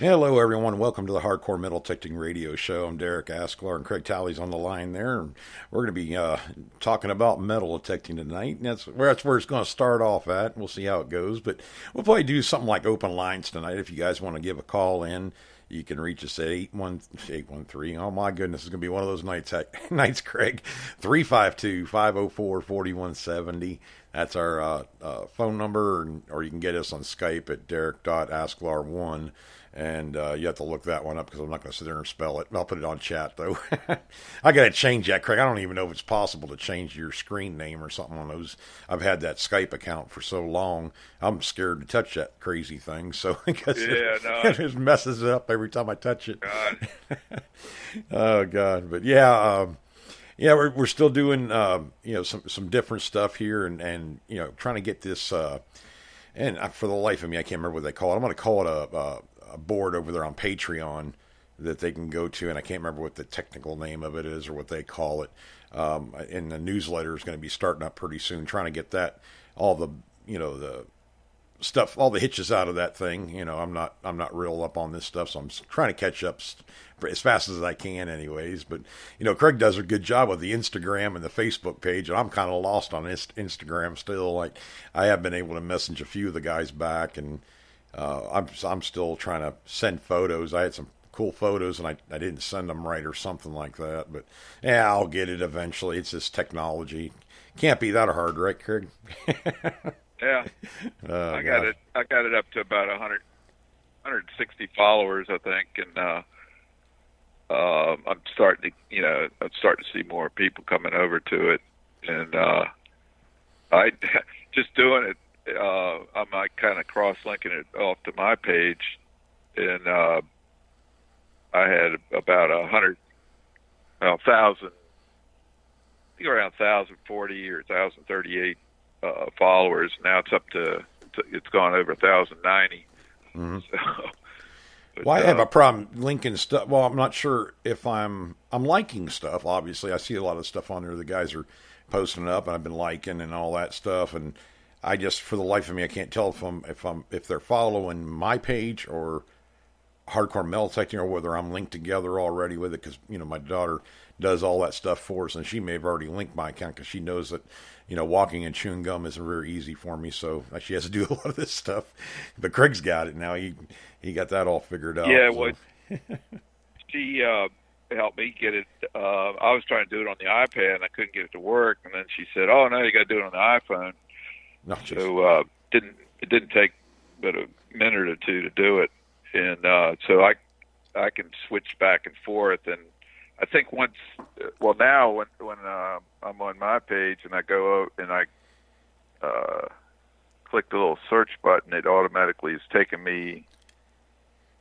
Hello, everyone. Welcome to the Hardcore Metal Detecting Radio Show. I'm Derek Asklar, and Craig Talley's on the line there. And we're going to be talking about metal detecting tonight. And that's where it's going to start off at. We'll see how it goes. But we'll probably do something like open lines tonight. If you guys want to give a call in, you can reach us at 813. Oh, my goodness. It's going to be one of those nights, Craig. 352-504-4170. That's our phone number. Or you can get us on Skype at derek.asklar1. And you have to look that one up because I'm not going to sit there and spell it. I'll put it on chat, though. I got to change that, Craig. I don't even know if it's possible to change your screen name or something on those. I've had that Skype account for so long. I'm scared to touch that crazy thing. So because it just messes it up every time I touch it. God. Oh, God. But yeah, we're still doing, some different stuff here and trying to get this, and for the life of me, I can't remember what they call it. I'm going to call it a board over there on Patreon that they can go to, and I can't remember what the technical name of it is or what they call it. And the newsletter is going to be starting up pretty soon, trying to get that all the stuff, all the hitches out of that thing. I'm not real up on this stuff, so I'm trying to catch up as fast as I can, anyways. But Craig does a good job with the Instagram and the Facebook page, and I'm kind of lost on Instagram still. Like I have been able to message a few of the guys back, and I'm still trying to send photos. I had some cool photos and I didn't send them right or something like that. But yeah, I'll get it eventually. It's just technology. Can't be that hard, right, Craig? Yeah. I got it up to about 160 followers, I think, and I'm starting to see more people coming over to it, and I just doing it. I'm like kind of cross-linking it off to my page, and I had about 1,000, I think around 1,040 or 1,038 followers. Now it's up to it's gone over 1,090. Mm-hmm. So, well, I have a problem linking stuff. Well, I'm not sure if I'm liking stuff. Obviously, I see a lot of stuff on there. The guys are posting up, and I've been liking and all that stuff, and I just, for the life of me, I can't tell if they're following my page or Hardcore Metal Detecting, or whether I'm linked together already with it. Because my daughter does all that stuff for us, and she may have already linked my account because she knows that walking and chewing gum isn't very easy for me. So she has to do a lot of this stuff. But Craig's got it now. He got that all figured out. Yeah, so. well, she helped me get it. I was trying to do it on the iPad, and I couldn't get it to work. And then she said, "Oh no, you got to do it on the iPhone." No, so it didn't take but a minute or two to do it, and so I can switch back and forth. And I think now when I'm on my page and I go out and I click the little search button, it automatically is taking me.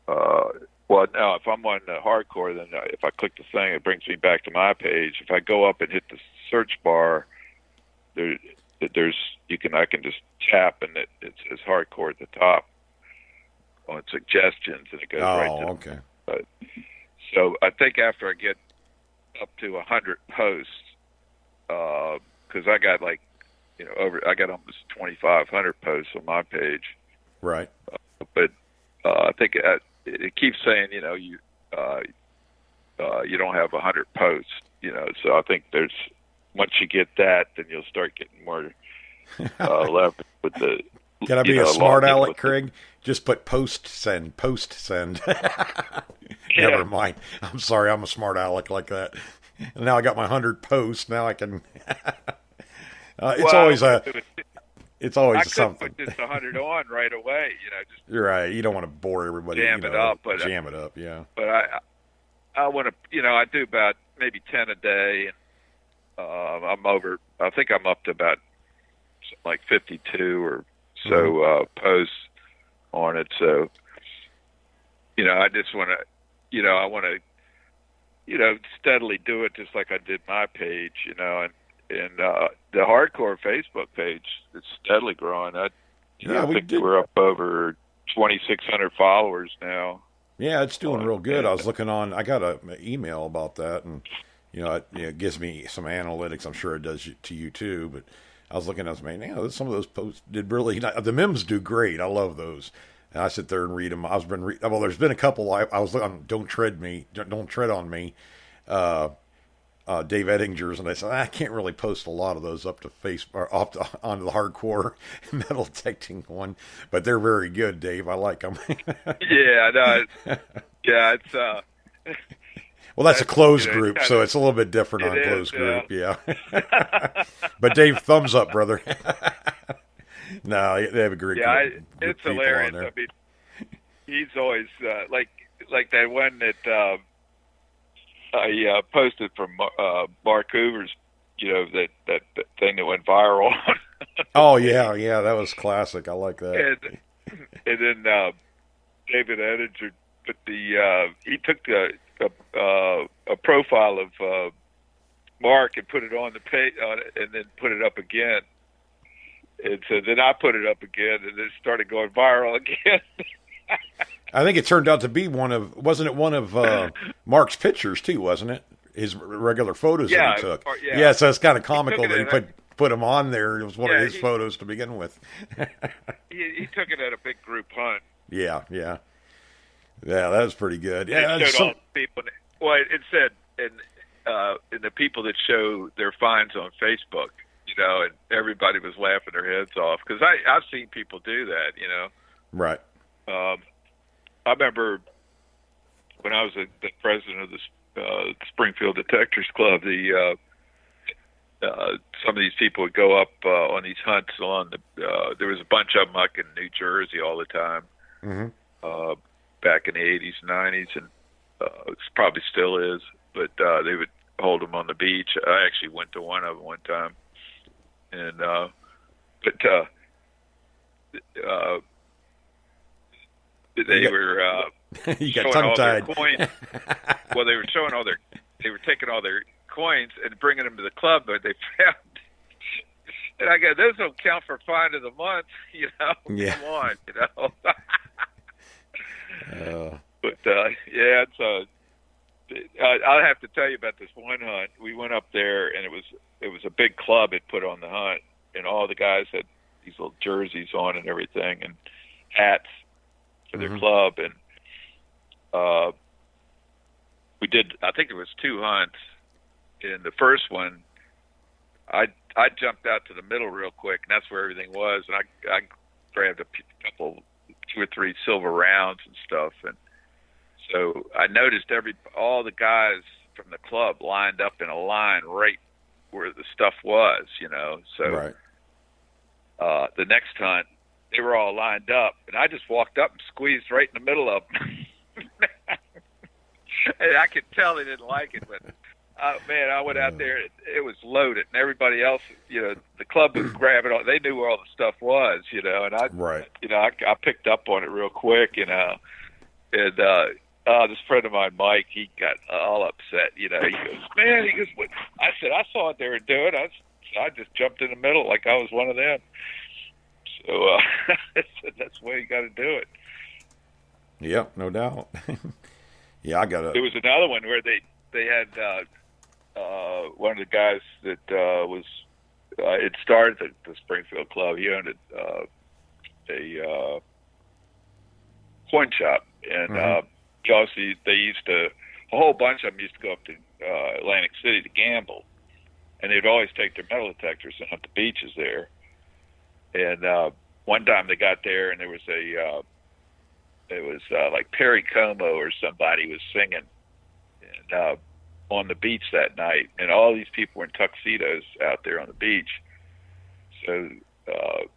Well, now if I'm on the hardcore, then if I click the thing, it brings me back to my page. If I go up and hit the search bar, I can just tap and it says hardcore at the top on suggestions, and it goes right to. Okay. So I think after I get up to 100 posts, because I got I got almost 2,500 posts on my page. Right. But I think it keeps saying you don't have 100 posts. So I think once you get that, then you'll start getting more leverage with the. Can I be a smart aleck, Craig? Just put post send. Never mind. I'm sorry, I'm a smart aleck like that. And now I got my 100 posts. Now I can. It's always something. I couldn't put this 100 on right away. You're right. You don't want to bore everybody. Jam it up, yeah. But I want to. I do about maybe 10 a day, and I'm over. I think I'm up to about like 52 or so posts on it. So, I just want to, I want to, steadily do it just like I did my page, and the hardcore Facebook page is steadily growing. I think we're up over 2,600 followers now. Yeah, it's doing real good. I was looking on. I got an email about that, and it gives me some analytics. I'm sure it does to you too. But I was looking at some of those posts did really. The memes do great. I love those. And I sit there and read them. Well, there's been a couple. I was on Don't Tread on Me, Dave Ettinger's, and I said I can't really post a lot of those up to onto the hardcore metal detecting one, but they're very good, Dave. I like them. Yeah, no, it's well, that's a closed group, so it's a little bit different on closed group. Yeah. But Dave, thumbs up, brother. No, they have a great. Yeah, it's hilarious. I mean, he's always like that one that I posted from Mark Hoover's. You know, that thing that went viral. Oh yeah, that was classic. I like that. And then David Ettinger put he took a profile of Mark and put it on the page and then put it up again. And so then I put it up again, and it started going viral again. I think it turned out to be wasn't it one of Mark's pictures too, wasn't it? His regular photos that he took. Yeah, so it's kind of comical that he put him on there. It was one of his photos to begin with. he took it at a big group hunt. Yeah, that was pretty good. Yeah, it showed all the people. Well, it said in the people that show their finds on Facebook. You know, and everybody was laughing their heads off because I've seen people do that. You know, right. I remember when I was the president of the Springfield Detectors Club. Some of these people would go up on these hunts along there was a bunch of them like in New Jersey all the time, back in the 80s and 90s, and it probably still is. But they would hold them on the beach. I actually went to one of them one time. And they were you got showing all tongue-tied. their coins. Well, they were showing they were taking all their coins and bringing them to the club, but they found. And I go, those don't count for find of the month, you know. Yeah. Come on, you know. But yeah, it's I'll have to tell you about this one hunt. We went up there, and it was a big club had put on the hunt, and all the guys had these little jerseys on and everything, and hats for their club. And we did. I think it was 2 hunts. In the first one, I jumped out to the middle real quick, and that's where everything was. And I grabbed a couple, 2 or 3 silver rounds and stuff, and so I noticed all the guys from the club lined up in a line right where the stuff was, you know. So the next hunt, they were all lined up, and I just walked up and squeezed right in the middle of them. And I could tell they didn't like it, but man, I went out there, it was loaded, and everybody else, you know, the club was grabbing all. They knew where all the stuff was, you know, and I picked up on it real quick, you know, and this friend of mine, Mike, he got all upset. You know, he goes, man, what? I said, I saw what they were doing. I just jumped in the middle like I was one of them. So I said, that's the way you got to do it. Yeah, no doubt. Yeah, I got it. There was another one where they had one of the guys that was it started at the Springfield Club. He owned a coin shop, and obviously they used to, a whole bunch of them used to go up to Atlantic City to gamble, and they'd always take their metal detectors and hunt the beaches there. And one time they got there, and there was like Perry Como or somebody was singing and on the beach that night, and all these people were in tuxedos out there on the beach. So this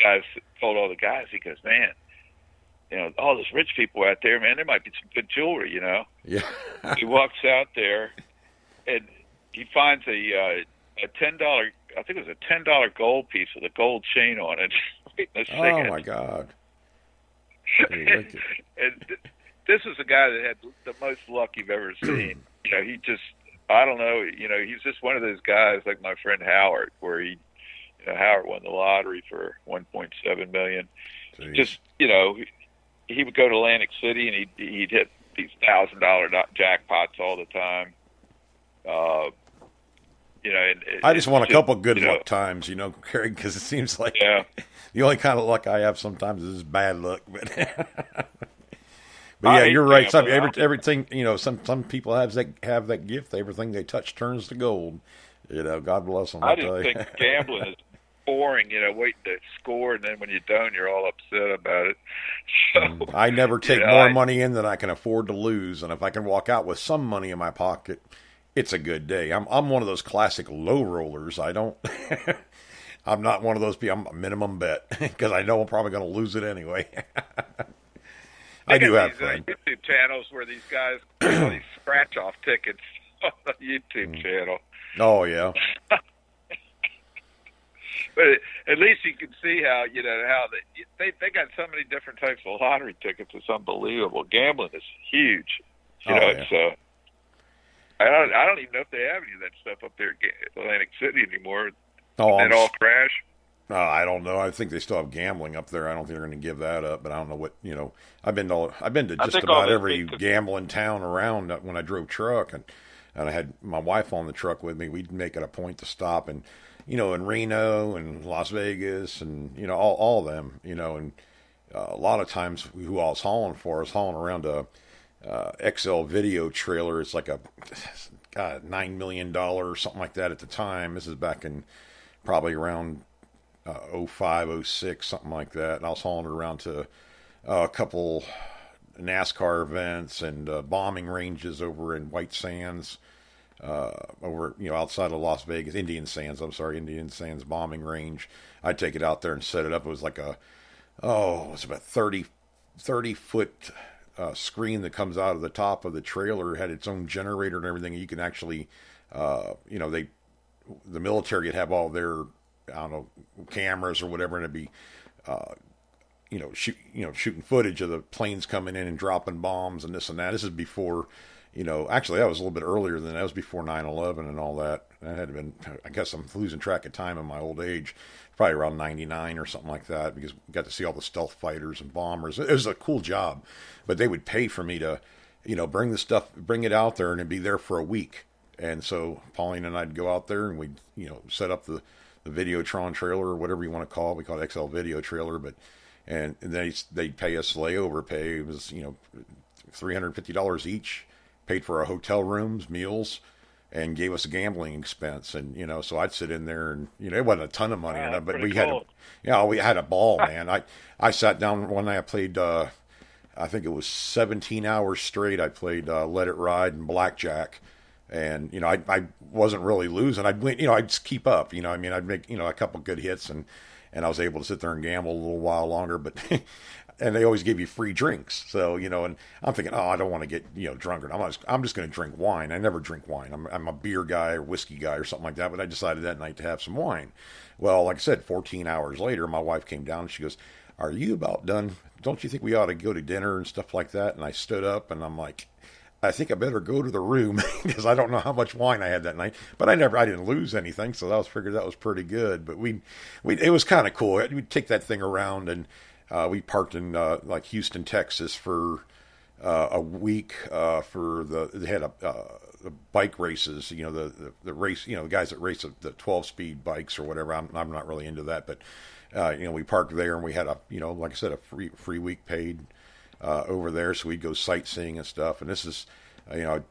guy told all the guys, he goes, man, you know, all those rich people out there, man, there might be some good jewelry, you know. Yeah. He walks out there, and he finds a $10, I think it was a $10 gold piece with a gold chain on it. Oh my God! And this is a guy that had the most luck you've ever seen. You know, he just, I don't know, you know, he's just one of those guys like my friend Howard, where Howard won the lottery for $1.7 million. Jeez. Just, you know, he would go to Atlantic City and he'd hit these $1,000 jackpots all the time. and I just want a couple good you know, luck times, Craig, because it seems like yeah. the only kind of luck I have sometimes is bad luck. But but I yeah, hate you're right. gambling. Everything, some people have that gift. Everything they touch turns to gold. God bless them. I I just tell you. think gambling is boring, waiting to score, and then when you don't, you're all upset about it. So, I never take yeah, more money in than I can afford to lose, and if I can walk out with some money in my pocket, it's a good day. I'm one of those classic low rollers. I don't. I'm not one of those people. I'm a minimum bet because I know I'm probably going to lose it anyway. I do have these fun. YouTube channels where these guys all these scratch off tickets on the YouTube channel. Oh yeah. But at least you can see how how they got so many different types of lottery tickets. It's unbelievable. Gambling is huge. It's I don't even know if they have any of that stuff up there in Atlantic City anymore. Oh, It all crash. I don't know. I think they still have gambling up there. I don't think they're going to give that up. But I don't know what I've been to just about every gambling town around when I drove truck, and I had my wife on the truck with me. We'd make it a point to stop, and in Reno and Las Vegas, and all of them. And a lot of times who I was hauling for, I was hauling around a XL video trailer. It's like a $9 million or something like that at the time. This is back in probably around 05, 06, something like that. And I was hauling it around to a couple NASCAR events and bombing ranges over in White Sands, over outside of Las Vegas, Indian Sands bombing range. I'd take it out there and set it up. It was like it was about 30 foot screen that comes out of the top of the trailer. It had its own generator and everything. You can actually, the military would have all their, I don't know, cameras or whatever, and it'd be, shooting footage of the planes coming in and dropping bombs and this and that. This is before, actually that was a little bit earlier than that. It was before 9/11 and all that. That had been, I guess I'm losing track of time in my old age, probably around 99 or something like that, because we got to see all the stealth fighters and bombers. It was a cool job, but they would pay for me to, bring it out there, and it'd be there for a week. And so Pauline and I'd go out there and we'd, set up the Videotron trailer or whatever you want to call it. We call it XL Video Trailer, and they'd pay us layover pay. It was, $350 each, paid for our hotel rooms, meals, and gave us a gambling expense. And, so I'd sit in there and, it wasn't a ton of money, but we had a ball, man. I sat down one night, I played, I think it was 17 hours straight. I played Let It Ride and Blackjack. And, I wasn't really losing. I'd win, I'd just keep up, I'd make, a couple good hits, and I was able to sit there and gamble a little while longer, but, and they always give you free drinks. So, and I'm thinking, I don't want to get, drunker. I'm just going to drink wine. I never drink wine. I'm a beer guy or whiskey guy or something like that, but I decided that night to have some wine. Well, like I said, 14 hours later, my wife came down and she goes, "Are you about done? Don't you think we ought to go to dinner and stuff like that?" And I stood up and I'm like, I think I better go to the room because I don't know how much wine I had that night, but I didn't lose anything. So figured that was pretty good, but it was kind of cool. We'd take that thing around, and we parked in like Houston, Texas for a week for they had the bike races, the race, the guys that race the 12-speed bikes or whatever. I'm not really into that, but we parked there and we had like I said, a free week paid over there, so we'd go sightseeing and stuff. And this is, I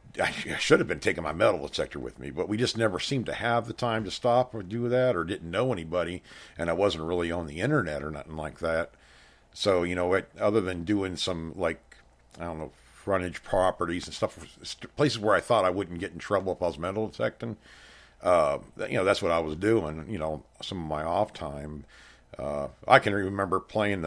should have been taking my metal detector with me, but we just never seemed to have the time to stop or do that, or didn't know anybody, and I wasn't really on the internet or nothing like that. So, other than doing some, like, I don't know, frontage properties and stuff, places where I thought I wouldn't get in trouble if I was metal detecting, that's what I was doing, some of my off time. I can remember playing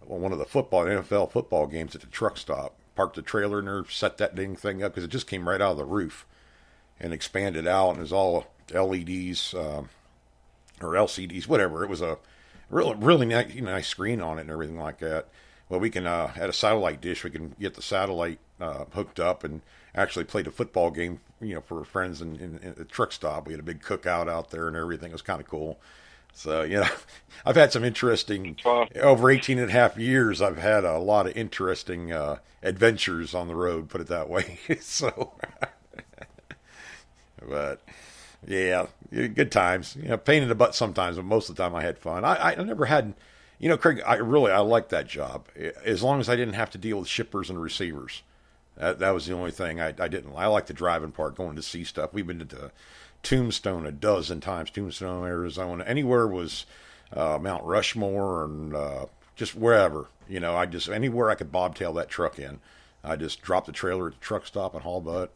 one of the NFL football games at the truck stop. Parked the trailer in there, set that thing up, because it just came right out of the roof and expanded out, and it was all LEDs or LCDs, whatever. It was a really nice screen on it and everything like that. Well, we can at a satellite dish, we can get the satellite hooked up and actually played a football game, for friends in the truck stop. We had a big cookout out there and everything. It was kind of cool. So, I've had some interesting, over 18 and a half years, I've had a lot of interesting adventures on the road, put it that way. So, but Yeah, good times. Pain in the butt sometimes, but most of the time I had fun. I never had, Craig. I liked that job as long as I didn't have to deal with shippers and receivers. That was the only thing I didn't. I like the driving part, going to see stuff. We've been to Tombstone a dozen times. Tombstone, Arizona, anywhere was Mount Rushmore and just wherever. I just anywhere I could bobtail that truck in. I just drop the trailer at the truck stop and haul butt,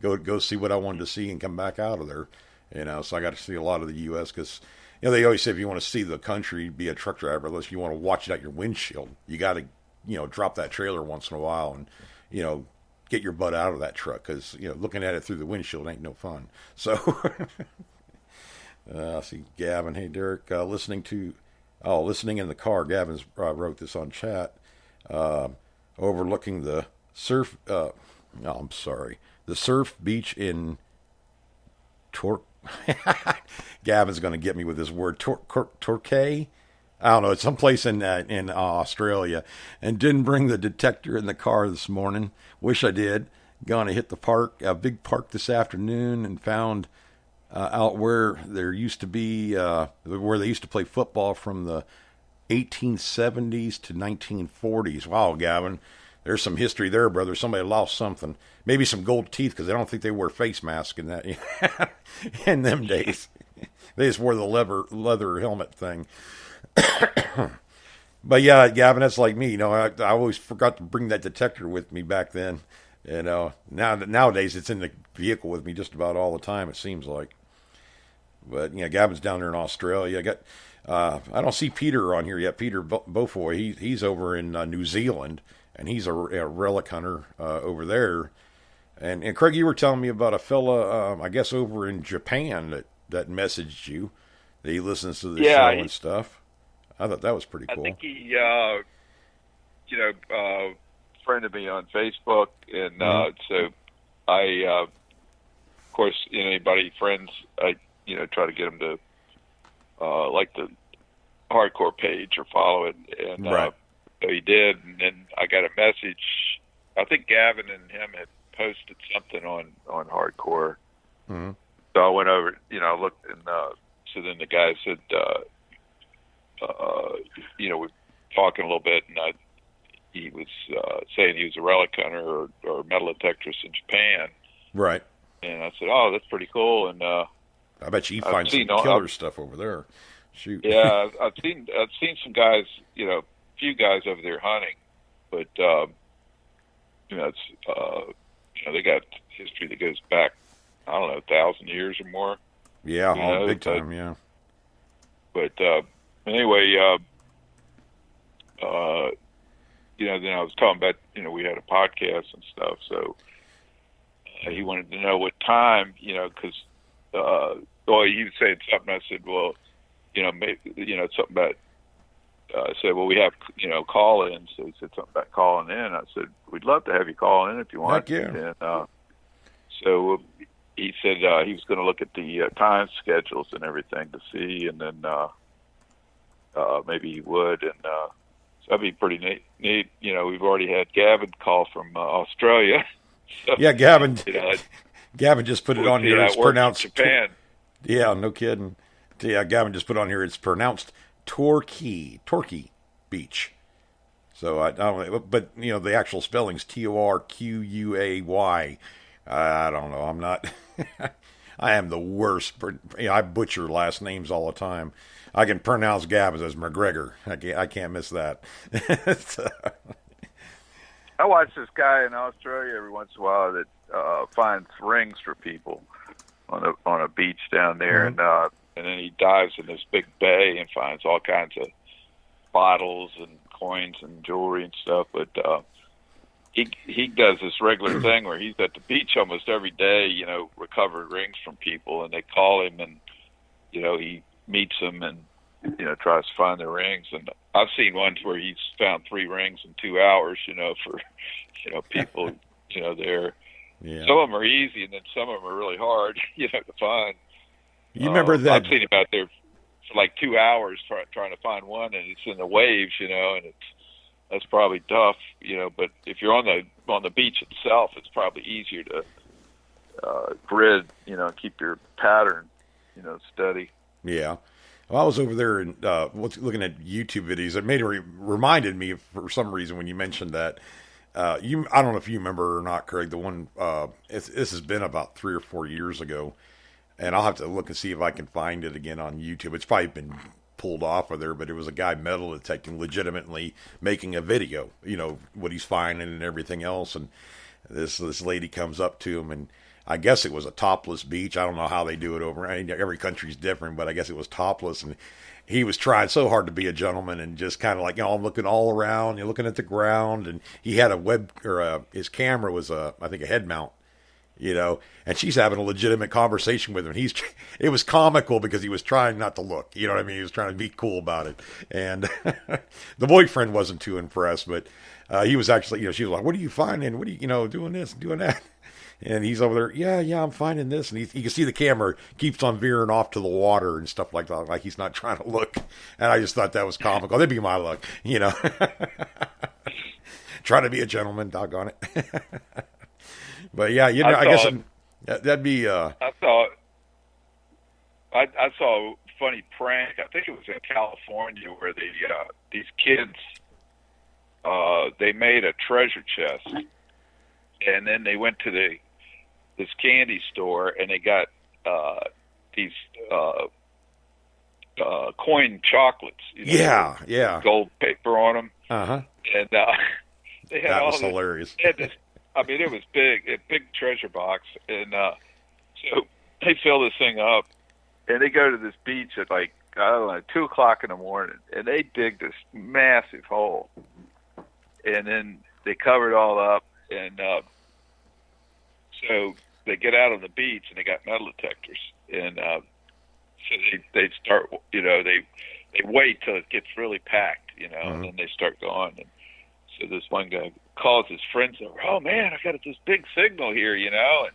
go see what I wanted to see and come back out of there. So I got to see a lot of the U.S. because they always say if you want to see the country, be a truck driver. Unless you want to watch it out your windshield, you got to drop that trailer once in a while and get your butt out of that truck because looking at it through the windshield ain't no fun. So I see Gavin. Hey Derek, listening in the car. Gavin's wrote this on chat. Overlooking the surf. The surf beach in Gavin's going to get me with this word. Torquay. I don't know. It's someplace in Australia, and didn't bring the detector in the car this morning. Wish I did. Gonna hit the park, a big park this afternoon, and found out where there used to be where they used to play football from the 1870s to 1940s. Wow, Gavin, there's some history there, brother. Somebody lost something. Maybe some gold teeth because I don't think they wear face masks in that in them days. They just wore the leather helmet thing. But yeah, Gavin, that's like me. I always forgot to bring that detector with me back then. Nowadays it's in the vehicle with me just about all the time. It seems like. But Gavin's down there in Australia. I don't see Peter on here yet. Peter Beaufoy, he's over in New Zealand, and he's a relic hunter over there. And Craig, you were telling me about a fella, I guess over in Japan that messaged you. That he listens to the show and stuff. I thought that was pretty cool. I think he, friended me on Facebook, and so I, of course, anybody friends, I try to get them to like the hardcore page or follow it, and right. So he did, and then I got a message. I think Gavin and him had posted something on hardcore, so I went over, looked, and so then the guy said, we're talking a little bit, and he was saying he was a relic hunter or metal detectorist in Japan, right? And I said, "Oh, that's pretty cool." And I bet you find some killer stuff over there. Shoot. Yeah, I've seen some guys, few guys over there hunting, but it's they got history that goes back, I don't know, 1,000 years or more. Yeah, big time. Yeah. But anyway, then I was talking about, we had a podcast and stuff, so he wanted to know what time, because he was saying something. I said, well, maybe, something about. I said, well, we have, call-in. So he said something about calling in. I said, we'd love to have you call in if you want. Heck yeah. And so he said he was going to look at the time schedules and everything to see, and then maybe he would. And so that'd be pretty neat. We've already had Gavin call from Australia. So, yeah, Gavin. Gavin just put it on here. It's pronounced Japan. Yeah, no kidding. Yeah, Gavin just put on here. It's pronounced Torquay Beach. So I don't know, but the actual spelling's Torquay. I don't know. I'm not. I am the worst. I butcher last names all the time. I can pronounce Gavin's as McGregor. I can't miss that. I watch this guy in Australia every once in a while that finds rings for people on a beach down there, and then he dives in this big bay and finds all kinds of bottles and coins and jewelry and stuff. But he does this regular thing where he's at the beach almost every day, recovering rings from people, and they call him, and he meets them and tries to find their rings. And I've seen ones where he's found 3 rings in 2 hours, for people there. Yeah. Some of them are easy, and then some of them are really hard, to find. You remember that? I've seen him out there for like 2 hours trying to find one, and it's in the waves, and that's probably tough, But if you're on the beach itself, it's probably easier to grid, keep your pattern, steady. Yeah. Well, I was over there and looking at YouTube videos. It reminded me for some reason when you mentioned that. I don't know if you remember or not, Craig. The one this has been about 3 or 4 years ago, and I'll have to look and see if I can find it again on YouTube. It's probably been pulled off of there, but it was a guy metal detecting, legitimately making a video. What he's finding and everything else, and this lady comes up to him and. I guess it was a topless beach. I don't know how they do it over. Every country's different, but I guess it was topless. And he was trying so hard to be a gentleman and just kind of like, I'm looking all around, looking at the ground. And he had his camera was I think a head mount, and she's having a legitimate conversation with him. It was comical because he was trying not to look, you know what I mean? He was trying to be cool about it. And the boyfriend wasn't too impressed, but he was actually, she was like, what are you finding? What are you, doing this, doing that? And he's over there, yeah, I'm finding this. And you can see the camera keeps on veering off to the water and stuff like that, like he's not trying to look. And I just thought that was comical. That'd be my luck, Trying to be a gentleman, doggone it. But yeah, I guess that'd be... I saw a funny prank. I think it was in California where these kids, they made a treasure chest. And then they went to this candy store and they got these coin chocolates. Yeah. Gold paper on them. Uh-huh. And they had that all was hilarious. They had this, it was big, a big treasure box. And so they fill this thing up and they go to this beach at 2 o'clock in the morning and they dig this massive hole. And then they cover it all up. And so they get out on the beach and they got metal detectors. And so they start, they wait till it gets really packed, and then they start going. And so this one guy calls his friends over, oh, man, I got this big signal here, and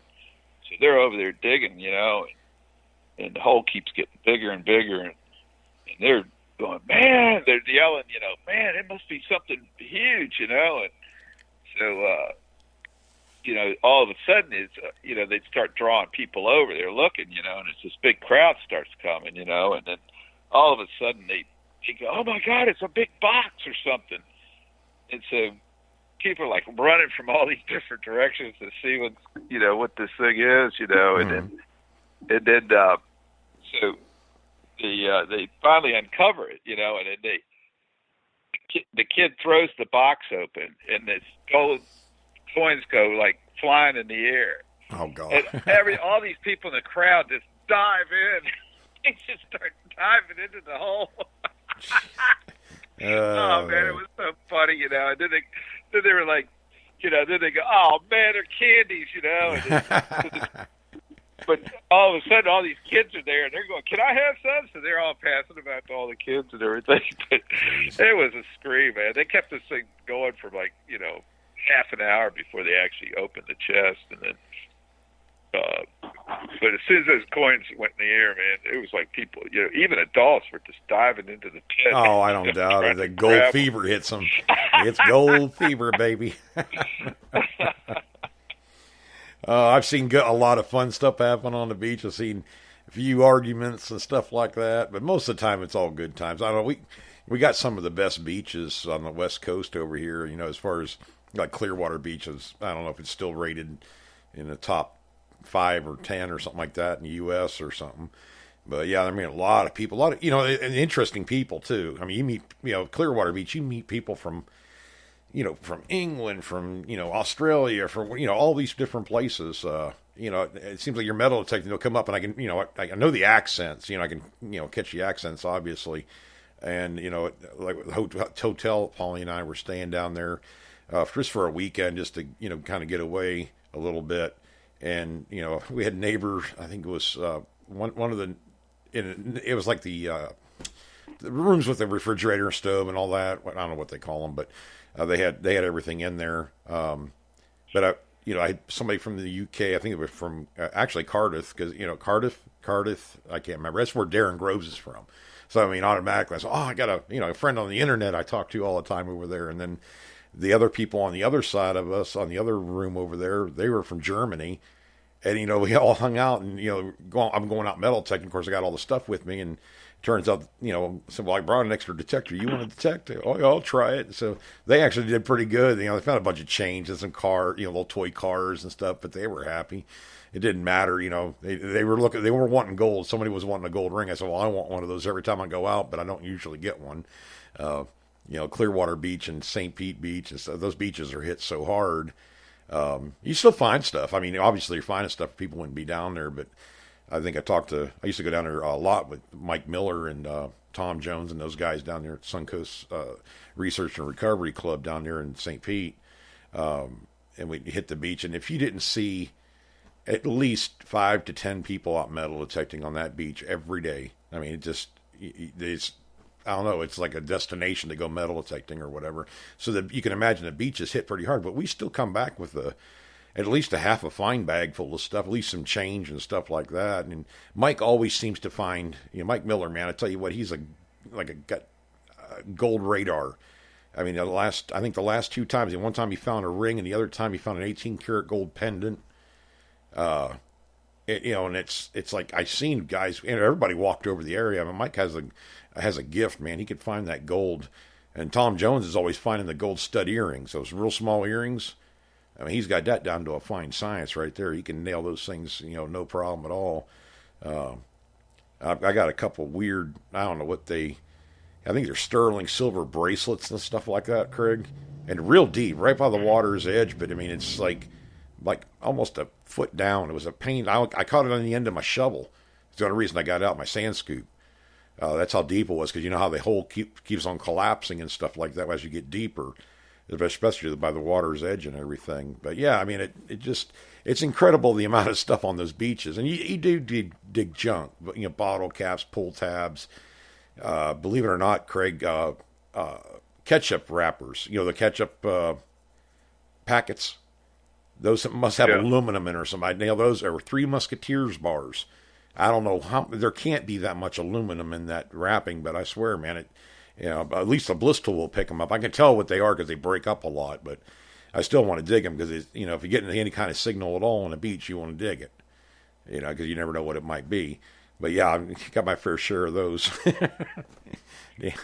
so they're over there digging, and the hole keeps getting bigger and bigger. And they're going, man, they're yelling, man, it must be something huge, and so, all of a sudden they'd start drawing people over. They're looking, and it's this big crowd starts coming, and then all of a sudden they go, oh my God, it's a big box or something. And so people are like running from all these different directions to see what this thing is, and then so they finally uncover it, and then the kid throws the box open and this gold coins go flying in the air. Oh God! And all these people in the crowd just dive in. They just start diving into the hole. Oh man, it was so funny, And then they were like, then they go, oh man, they're candies, And but all of a sudden, all these kids are there, and they're going, can I have some? So they're all passing them out to all the kids and everything. But it was a scream, man. They kept this thing going for half an hour before they actually opened the chest. And then, but as soon as those coins went in the air, man, it was like people, even adults were just diving into the pit. Oh, I don't doubt it. The gold fever hits them. It's gold fever, baby. I've seen a lot of fun stuff happen on the beach. I've seen a few arguments and stuff like that, but most of the time it's all good times. I don't know. We got some of the best beaches on the West Coast over here. As far as Clearwater Beach is, I don't know if it's still rated in the top 5 or 10 or something like that in the U.S. or something. But yeah, a lot of people, and interesting people too. You meet, Clearwater Beach, you meet people from England, from, Australia, from, all these different places. It seems like your metal detecting will come up and I can, I know the accents, I can, catch the accents obviously. And, like the hotel, Paulie and I were staying down there, just for a weekend, just to, kind of get away a little bit. And, we had neighbors, I think it was, one of it was like the rooms with the refrigerator and stove and all that. I don't know what they call them, but they had everything in there. But I had somebody from the UK. I think it was from actually Cardiff, because Cardiff. I can't remember. That's where Darren Groves is from. So automatically I said, I got a friend on the internet I talk to all the time over there. And then the other people on the other side of us, on the other room over there, they were from Germany. And, we all hung out and, I'm going out metal detecting. Of course, I got all the stuff with me. And it turns out, so well, I brought an extra detector. You want to detect it? Oh, yeah, I'll try it. So they actually did pretty good. They found a bunch of change and some little toy cars and stuff, but they were happy. It didn't matter. They were they were wanting gold. Somebody was wanting a gold ring. I said, well, I want one of those every time I go out, but I don't usually get one. Clearwater Beach and St. Pete Beach, and so those beaches are hit so hard. You still find stuff. I mean, obviously you're finding stuff. People wouldn't be down there, but I think I used to go down there a lot with Mike Miller and Tom Jones and those guys down there at Suncoast Research and Recovery Club down there in St. Pete. And we hit the beach. And if you didn't see at least 5 to 10 people out metal detecting on that beach every day, I mean, it's I don't know, it's like a destination to go metal detecting or whatever. So that you can imagine the beach is hit pretty hard, but we still come back with at least a half a fine bag full of stuff, at least some change and stuff like that. And Mike always seems to find, Mike Miller, man, I tell you what, he's got gold radar. I mean, I think the last 2 times, and one time he found a ring, and the other time he found an 18 karat gold pendant. And it's like I've seen guys, and everybody walked over the area. I mean, Mike has a gift, man. He could find that gold, and Tom Jones is always finding the gold stud earrings, those real small earrings. I mean, he's got that down to a fine science right there. He can nail those things, no problem at all. I got a couple weird, I don't know what I think they're sterling silver bracelets and stuff like that, Craig, and real deep, right by the water's edge. But I mean, it's like almost a foot down. It was a pain. I caught it on the end of my shovel. It's the only reason I got out my sand scoop. That's how deep it was, because you know how the hole keeps on collapsing and stuff like that as you get deeper, especially by the water's edge and everything. But yeah, I mean, it's incredible the amount of stuff on those beaches. And you do dig junk, bottle caps, pull tabs. Believe it or not, Craig, ketchup wrappers, the ketchup packets. Those must have aluminum in or something. I nailed those. There were 3 Musketeers bars. I don't know how, there can't be that much aluminum in that wrapping, but I swear, man, at least a bliss tool will pick them up. I can tell what they are because they break up a lot, but I still want to dig them because, if you get any kind of signal at all on a beach, you want to dig it, because you never know what it might be. But yeah, I've got my fair share of those. Yeah.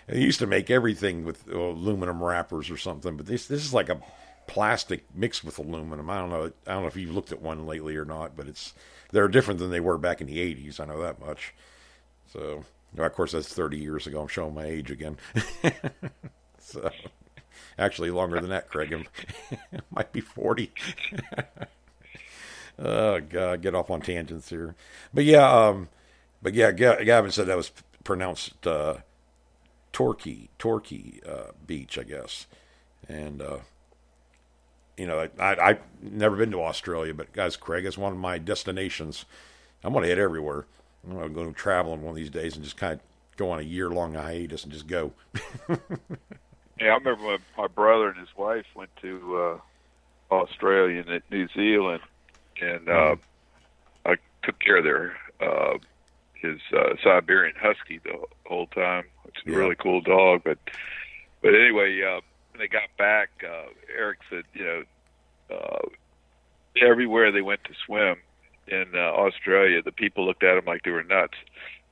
They used to make everything with aluminum wrappers or something, but this is like a plastic mixed with aluminum. I don't know if you've looked at one lately or not, but they're different than they were back in the 80s. I know that much. So, of course, that's 30 years ago. I'm showing my age again. So, actually longer than that, Craig. It might be 40. Oh God, get off on tangents here. But yeah, Gavin said that was pronounced Torquay Beach, I guess. And I've never been to Australia, but guys, Craig, it's one of my destinations. I'm going to hit everywhere. I'm going to go traveling one of these days and just kind of go on a year-long hiatus and just go. Yeah, I remember when my brother and his wife went to Australia and New Zealand, and I took care of his Siberian Husky the whole time. It's a really cool dog, but anyway, when they got back, Eric said, everywhere they went to swim in Australia, the people looked at them like they were nuts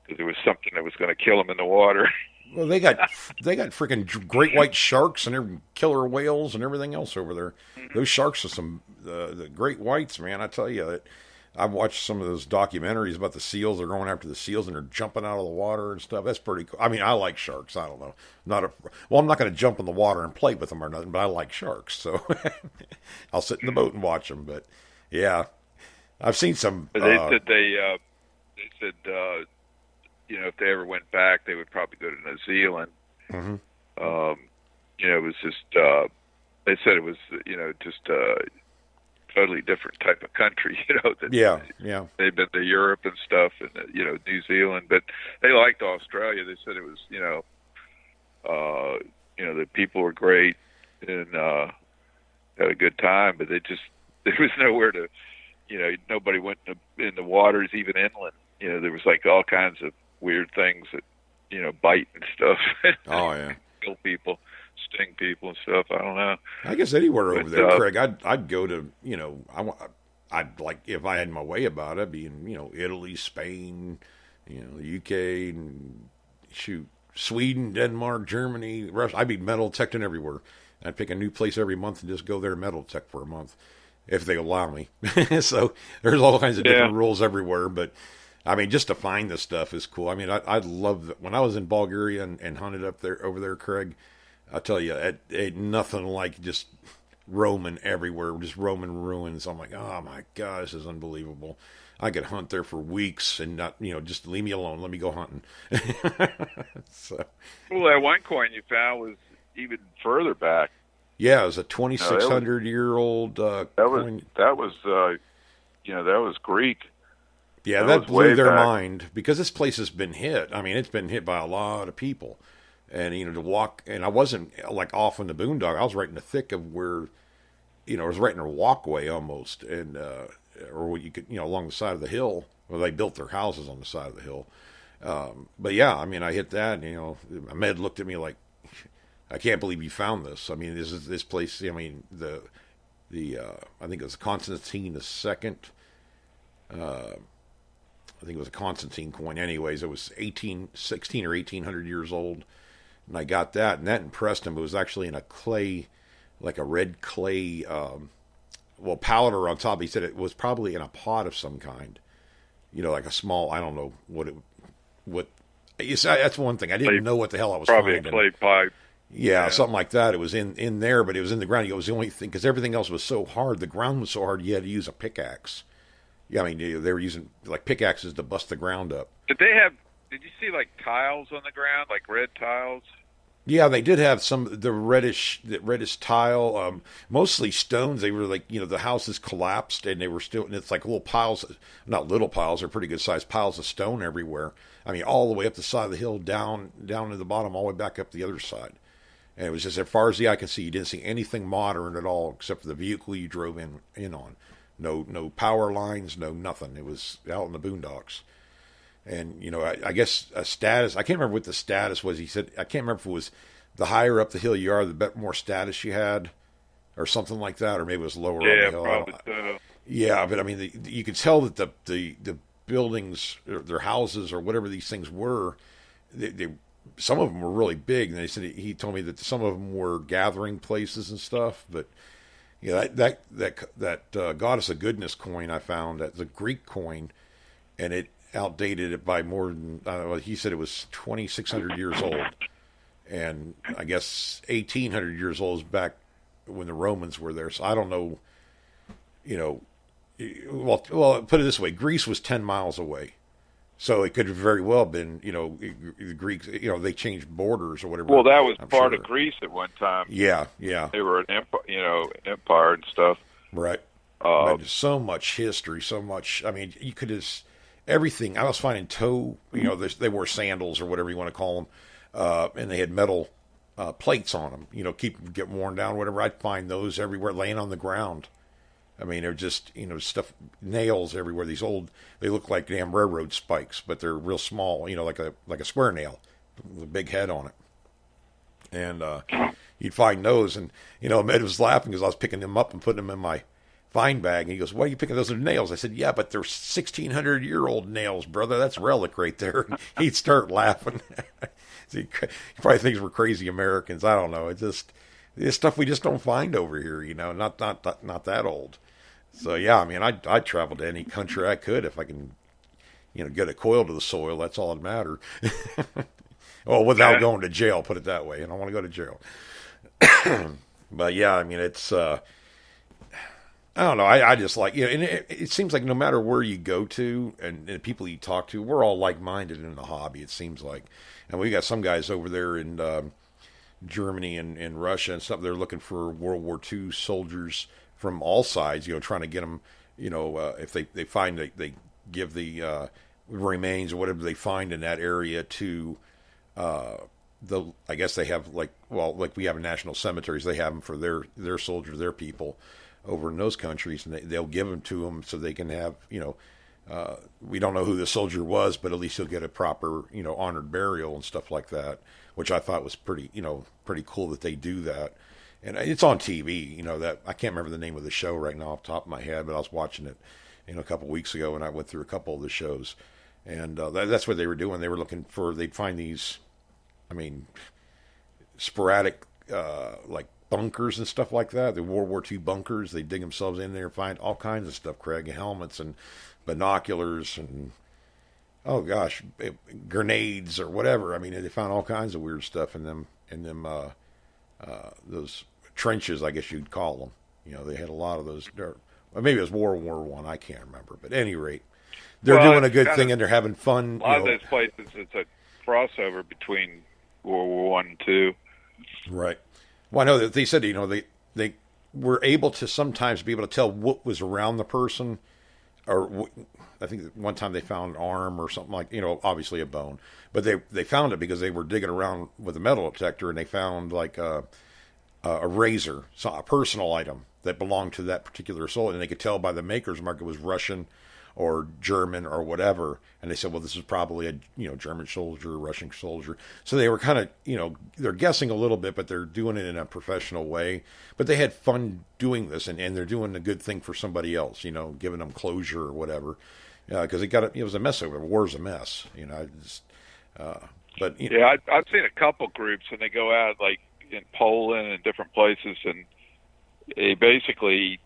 because there was something that was going to kill them in the water. Well, they got freaking great white sharks and killer whales and everything else over there. Mm-hmm. Those sharks are some the great whites, man. I tell you, I've watched some of those documentaries about the seals. They're going after the seals and they're jumping out of the water and stuff. That's pretty cool. I mean, I like sharks. I don't know. I'm not going to jump in the water and play with them or nothing, but I like sharks. So I'll sit in the boat and watch them. But yeah, I've seen some. They said if they ever went back, they would probably go to New Zealand. Mm-hmm. It was just they said it was just totally different type of country, Yeah. They've been to Europe and stuff, and New Zealand, but they liked Australia. They said it was, the people were great and had a good time, but there was nowhere to, nobody went in the waters, even inland. There was like all kinds of weird things that, bite and stuff. Oh yeah, kill people. Sting people and stuff. I don't know. I guess anywhere over there, Craig. I'd go to. I'd like, if I had my way about it, be in, Italy, Spain, the UK, and shoot, Sweden, Denmark, Germany, Russia. I'd be metal detecting everywhere. I'd pick a new place every month and just go there and metal detect for a month if they allow me. So there's all kinds of different rules everywhere. But I mean, just to find this stuff is cool. I mean, I love when I was in Bulgaria and hunted up there over there, Craig. I tell you, it ain't nothing like just roaming everywhere, just Roman ruins. I'm like, oh my God, this is unbelievable. I could hunt there for weeks and not, just leave me alone. Let me go hunting. So, well, that one coin you found was even further back. Yeah, it was a 2,600-year-old coin. That was Greek. Yeah, that blew their mind because this place has been hit. I mean, it's been hit by a lot of people. And, to walk, and I wasn't like off in the boondock. I was right in the thick of where, I was right in a walkway almost. And, or what you could, along the side of the hill where they built their houses on the side of the hill. But yeah, I mean, I hit that, and, Ahmed looked at me like, I can't believe you found this. I mean, this place, I mean, the I think it was Constantine II. I think it was a Constantine coin. Anyways, it was 16 or 1800 years old. And I got that, and that impressed him. It was actually in a clay, like a red clay, powder on top. He said it was probably in a pot of some kind. Like a small, I don't know that's one thing. I didn't know what the hell I was probably finding. Probably a clay pipe. Yeah, something like that. It was in there, but it was in the ground. It was the only thing, because everything else was so hard. The ground was so hard, you had to use a pickaxe. Yeah, I mean, they were using, like, pickaxes to bust the ground up. Did you see, like, tiles on the ground, like red tiles? Yeah, they did have the reddish tile, mostly stones. They were like, the houses collapsed and they were still, and it's like little piles, not little piles, they're pretty good sized piles of stone everywhere. I mean, all the way up the side of the hill, down to the bottom, all the way back up the other side. And it was just as far as the eye could see, you didn't see anything modern at all except for the vehicle you drove in on. No power lines, no nothing. It was out in the boondocks. And, I guess a status, I can't remember what the status was. He said, I can't remember if it was the higher up the hill you are, the more status you had, or something like that, or maybe it was lower on the hill. Probably so. Yeah, but I mean, you could tell that the buildings, or their houses, or whatever these things were, they some of them were really big. And they said, he told me that some of them were gathering places and stuff, but that Goddess of Goodness coin I found, that's a Greek coin, and it outdated it by more than, he said it was 2,600 years old. And I guess 1,800 years old is back when the Romans were there. So I don't know, well, put it this way, Greece was 10 miles away. So it could have very well been, the Greeks, they changed borders or whatever. Well, that was part of Greece at one time. Yeah. They were an empire and stuff. Right. But so much history, so much. I mean, you could just, everything. I was finding they wore sandals or whatever you want to call them, and they had metal plates on them, get worn down, whatever. I'd find those everywhere, laying on the ground. I mean, they're just, stuff, nails everywhere. These they look like damn railroad spikes, but they're real small, like a square nail with a big head on it. And you'd find those, and, Ahmed was laughing because I was picking them up and putting them in my find bag. And he goes, why are you picking those? Are nails? I said, yeah, but they're 1,600-year-old nails, brother. That's relic right there. And he'd start laughing. He probably thinks we're crazy Americans. I don't know. It's stuff we just don't find over here, not that old. So, yeah, I mean, I'd travel to any country I could if I can, get a coil to the soil. That's all that matters. Well, without going to jail, put it that way. I don't want to go to jail. But, yeah, I mean, it's, I don't know. I just like, and it seems like no matter where you go to and the people you talk to, we're all like-minded in the hobby, it seems like. And we got some guys over there in Germany and Russia and stuff. They're looking for World War II soldiers from all sides, trying to get them, if they find they give the remains or whatever they find in that area to I guess they have like we have in national cemeteries, they have them for their soldiers, their people over in those countries, and they'll give them to them so they can have, we don't know who the soldier was, but at least he'll get a proper, honored burial and stuff like that, which I thought was pretty cool that they do that. and it's on TV. You know that I can't remember the name of the show right now off the top of my head, but I was watching it, a couple of weeks ago, and I went through a couple of the shows, and that's what they were doing. They were looking for. They'd find these, I mean, sporadic like bunkers and stuff like that. The World War II bunkers. They dig themselves in there, find all kinds of stuff, Craig, helmets and binoculars and oh gosh, grenades or whatever. I mean, they found all kinds of weird stuff in them those trenches, I guess you'd call them. You know, they had a lot of those. Or maybe it was World War One. I can't remember. But at any rate, they're doing a good thing and they're having fun. A lot of those places, it's a crossover between World War One and Two. Right. Well, I know that they said, they were able to sometimes be able to tell what was around the person, or I think one time they found an arm or something like, obviously a bone, but they found it because they were digging around with a metal detector and they found like a razor, so a personal item that belonged to that particular soldier, and they could tell by the maker's mark it was Russian or German or whatever. And they said, well, this is probably a German soldier, Russian soldier. So they were kind of, they're guessing a little bit, but they're doing it in a professional way. But they had fun doing this, and they're doing a good thing for somebody else, giving them closure or whatever. Because it was a mess over. War's a mess, but yeah, I've seen a couple groups, and they go out like in Poland and different places, and they basically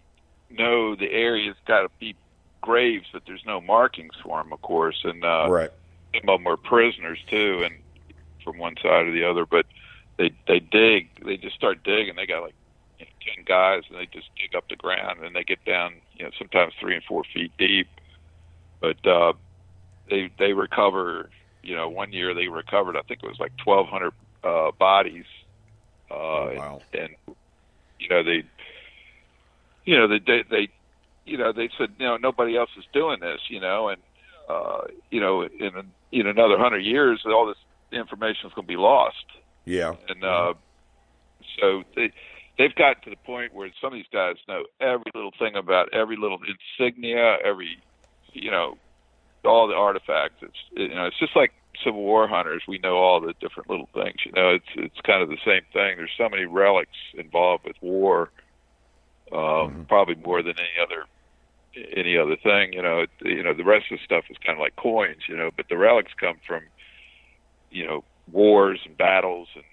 know the area's got to be graves, but there's no markings for them, of course, and right. Some of them are prisoners too, and from one side or the other. But they dig, they just start digging. They got like 10 guys, and they just dig up the ground, and they get down, sometimes 3 and 4 feet deep. But they recover. One year they recovered, I think it was like 1,200 bodies. Wow. And they said, nobody else is doing this, and in another 100 years, all this information is going to be lost. Yeah. And so they've gotten to the point where some of these guys know every little thing about every little insignia, every, all the artifacts. It's just like Civil War hunters. We know all the different little things. It's kind of the same thing. There's so many relics involved with war, probably more than any other thing. The rest of the stuff is kind of like coins. But the relics come from wars and battles and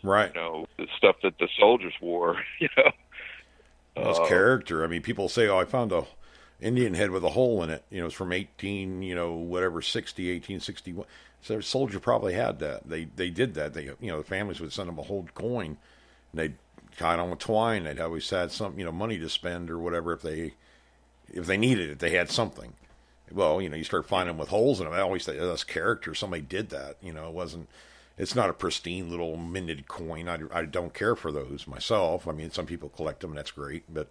right. The stuff that the soldiers wore. Well, it's character. I mean, people say, "Oh, I found a Indian head with a hole in it." It's from 1861. So a soldier probably had that. They did that. The families would send them a whole coin, and they'd tie it on with twine. They'd always had some, money to spend or whatever if they needed it. They had something. Well, you start finding them with holes in them. I always say that's character. Somebody did that. It's not a pristine little minted coin. I don't care for those myself. I mean, some people collect them, and that's great, but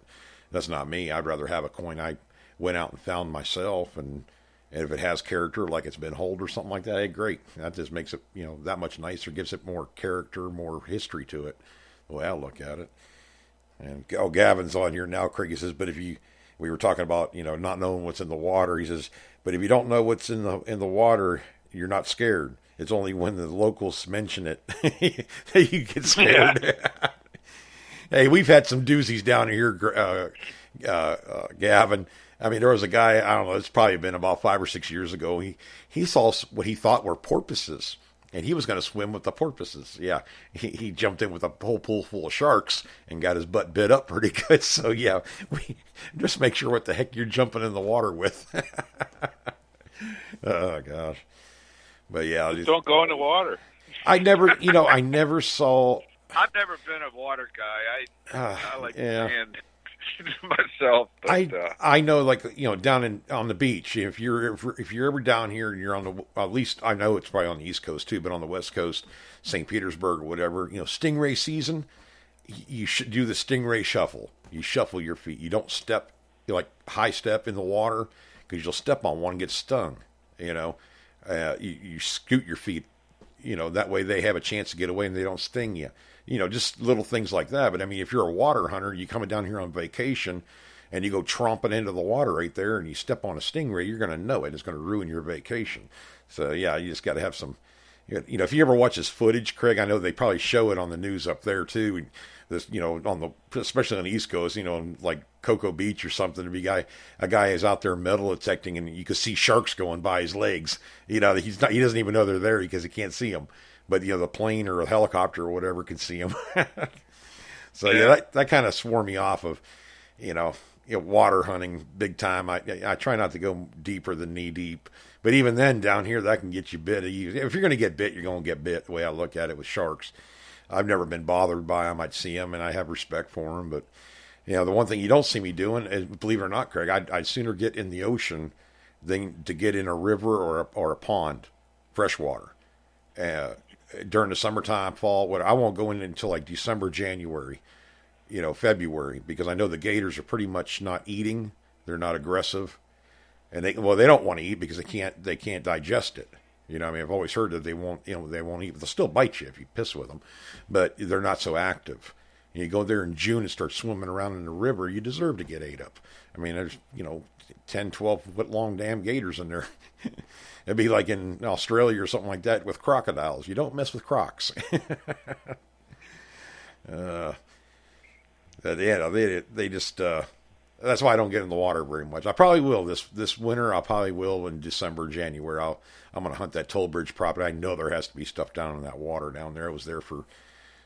that's not me. I'd rather have a coin I went out and found myself, and if it has character, like it's been holed or something like that, hey, great. That just makes it, that much nicer, gives it more character, more history to it, the way I look at it. And, Gavin's on here now, Craig. He says, but we were talking about, not knowing what's in the water. He says, but if you don't know what's in the water, you're not scared. It's only when the locals mention it that you get scared. Yeah. Hey, we've had some doozies down here, Gavin. I mean, there was a guy, I don't know, it's probably been about 5 or 6 years ago. He saw what he thought were porpoises, and he was going to swim with the porpoises. Yeah, he jumped in with a whole pool full of sharks and got his butt bit up pretty good. So, yeah, we just make sure what the heck you're jumping in the water with. Oh, gosh. But, yeah. Don't go in the water. I never saw... I've never been a water guy. I like sand myself. But, I know, like, down on the beach. If you're ever down here and you're on at least I know it's probably on the East Coast too, but on the West Coast, St. Petersburg or whatever, stingray season, you should do the stingray shuffle. You shuffle your feet. You don't step, like high step in the water because you'll step on one and get stung. You scoot your feet. That way they have a chance to get away and they don't sting you. Just little things like that. But I mean, if you're a water hunter, you coming down here on vacation and you go tromping into the water right there and you step on a stingray, you're going to know it. It's going to ruin your vacation. So yeah, you just got to have some, You know, if you ever watch his footage, Craig, I know they probably show it on the news up there too. This, you know, on the especially on the East Coast, you know, like Cocoa Beach or something, to be a guy is out there metal detecting, and you can see sharks going by his legs. You know, he doesn't even know they're there because he can't see them, but you know, the plane or a helicopter or whatever can see them. So yeah, that kind of swore me off of, you know, water hunting big time. I try not to go deeper than knee deep, but even then down here that can get you bit. If you're going to get bit, you're going to get bit. The way I look at it with sharks, I've never been bothered by them. I'd see them and I have respect for them. But you know, the one thing you don't see me doing is, believe it or not, Craig, I'd sooner get in the ocean than to get in a river or a pond, freshwater. During the summertime, fall, I won't go in until like December, January, you know, February, because I know the gators are pretty much not eating. They're not aggressive, and they don't want to eat because they can't digest it. You know, I mean, I've always heard that they won't eat, but they'll still bite you if you piss with them, but they're not so active. And you go there in June and start swimming around in the river, you deserve to get ate up. I mean, there's, you know, 10, 12-foot long damn gators in there. It'd be like in Australia or something like that with crocodiles. You don't mess with crocs. They just that's why I don't get in the water very much. I probably will this winter. I probably will in December, January. I'm going to hunt that Toll Bridge property. I know there has to be stuff down in that water down there. It was there for,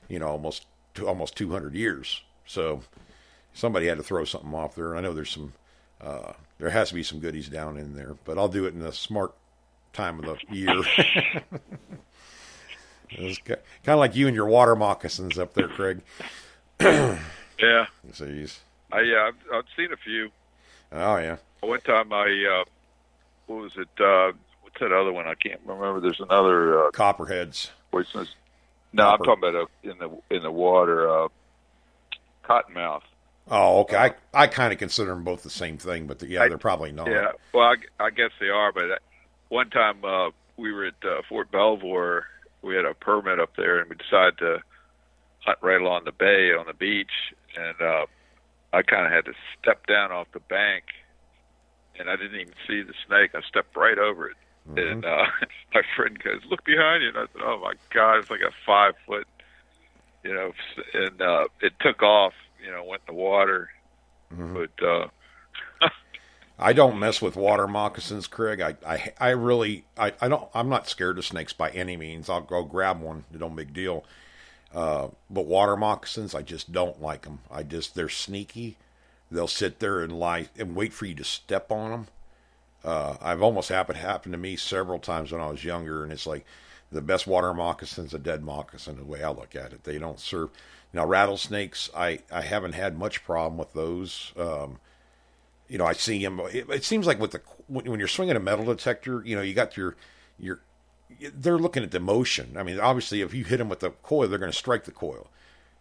you know, almost 200 years. So somebody had to throw something off there. I know there's some there has to be some goodies down in there, but I'll do it in the smart time of the year. It's kind of like you and your water moccasins up there, Craig. Yeah. Jeez. I've seen a few. Oh yeah. One time what was it? What's that other one? I can't remember. There's another copperheads. Poisonous. No, I'm talking about in the water. Cottonmouth. Oh, okay. I kind of consider them both the same thing, but they're probably not. Yeah. Well, I guess they are. But one time we were at Fort Belvoir. We had a permit up there, and we decided to hunt right along the bay on the beach, and I kind of had to step down off the bank, and I didn't even see the snake. I stepped right over it, and my friend goes, "Look behind you," and I said, "Oh my God, it's like a 5-foot," you know, and it took off, you know, went in the water, but I don't mess with water moccasins, Craig. I really I'm not scared of snakes by any means. I'll go grab one. No big deal. But water moccasins, I just don't like them. They're sneaky. They'll sit there and lie and wait for you to step on them. I've almost happened to me several times when I was younger, and it's like the best water moccasin's a dead moccasin, the way I look at it. They don't serve. Now, rattlesnakes, I haven't had much problem with those. You know, I see them. It seems like when you're swinging a metal detector, you know, you got your they're looking at the motion. I mean, obviously, if you hit them with the coil, they're going to strike the coil.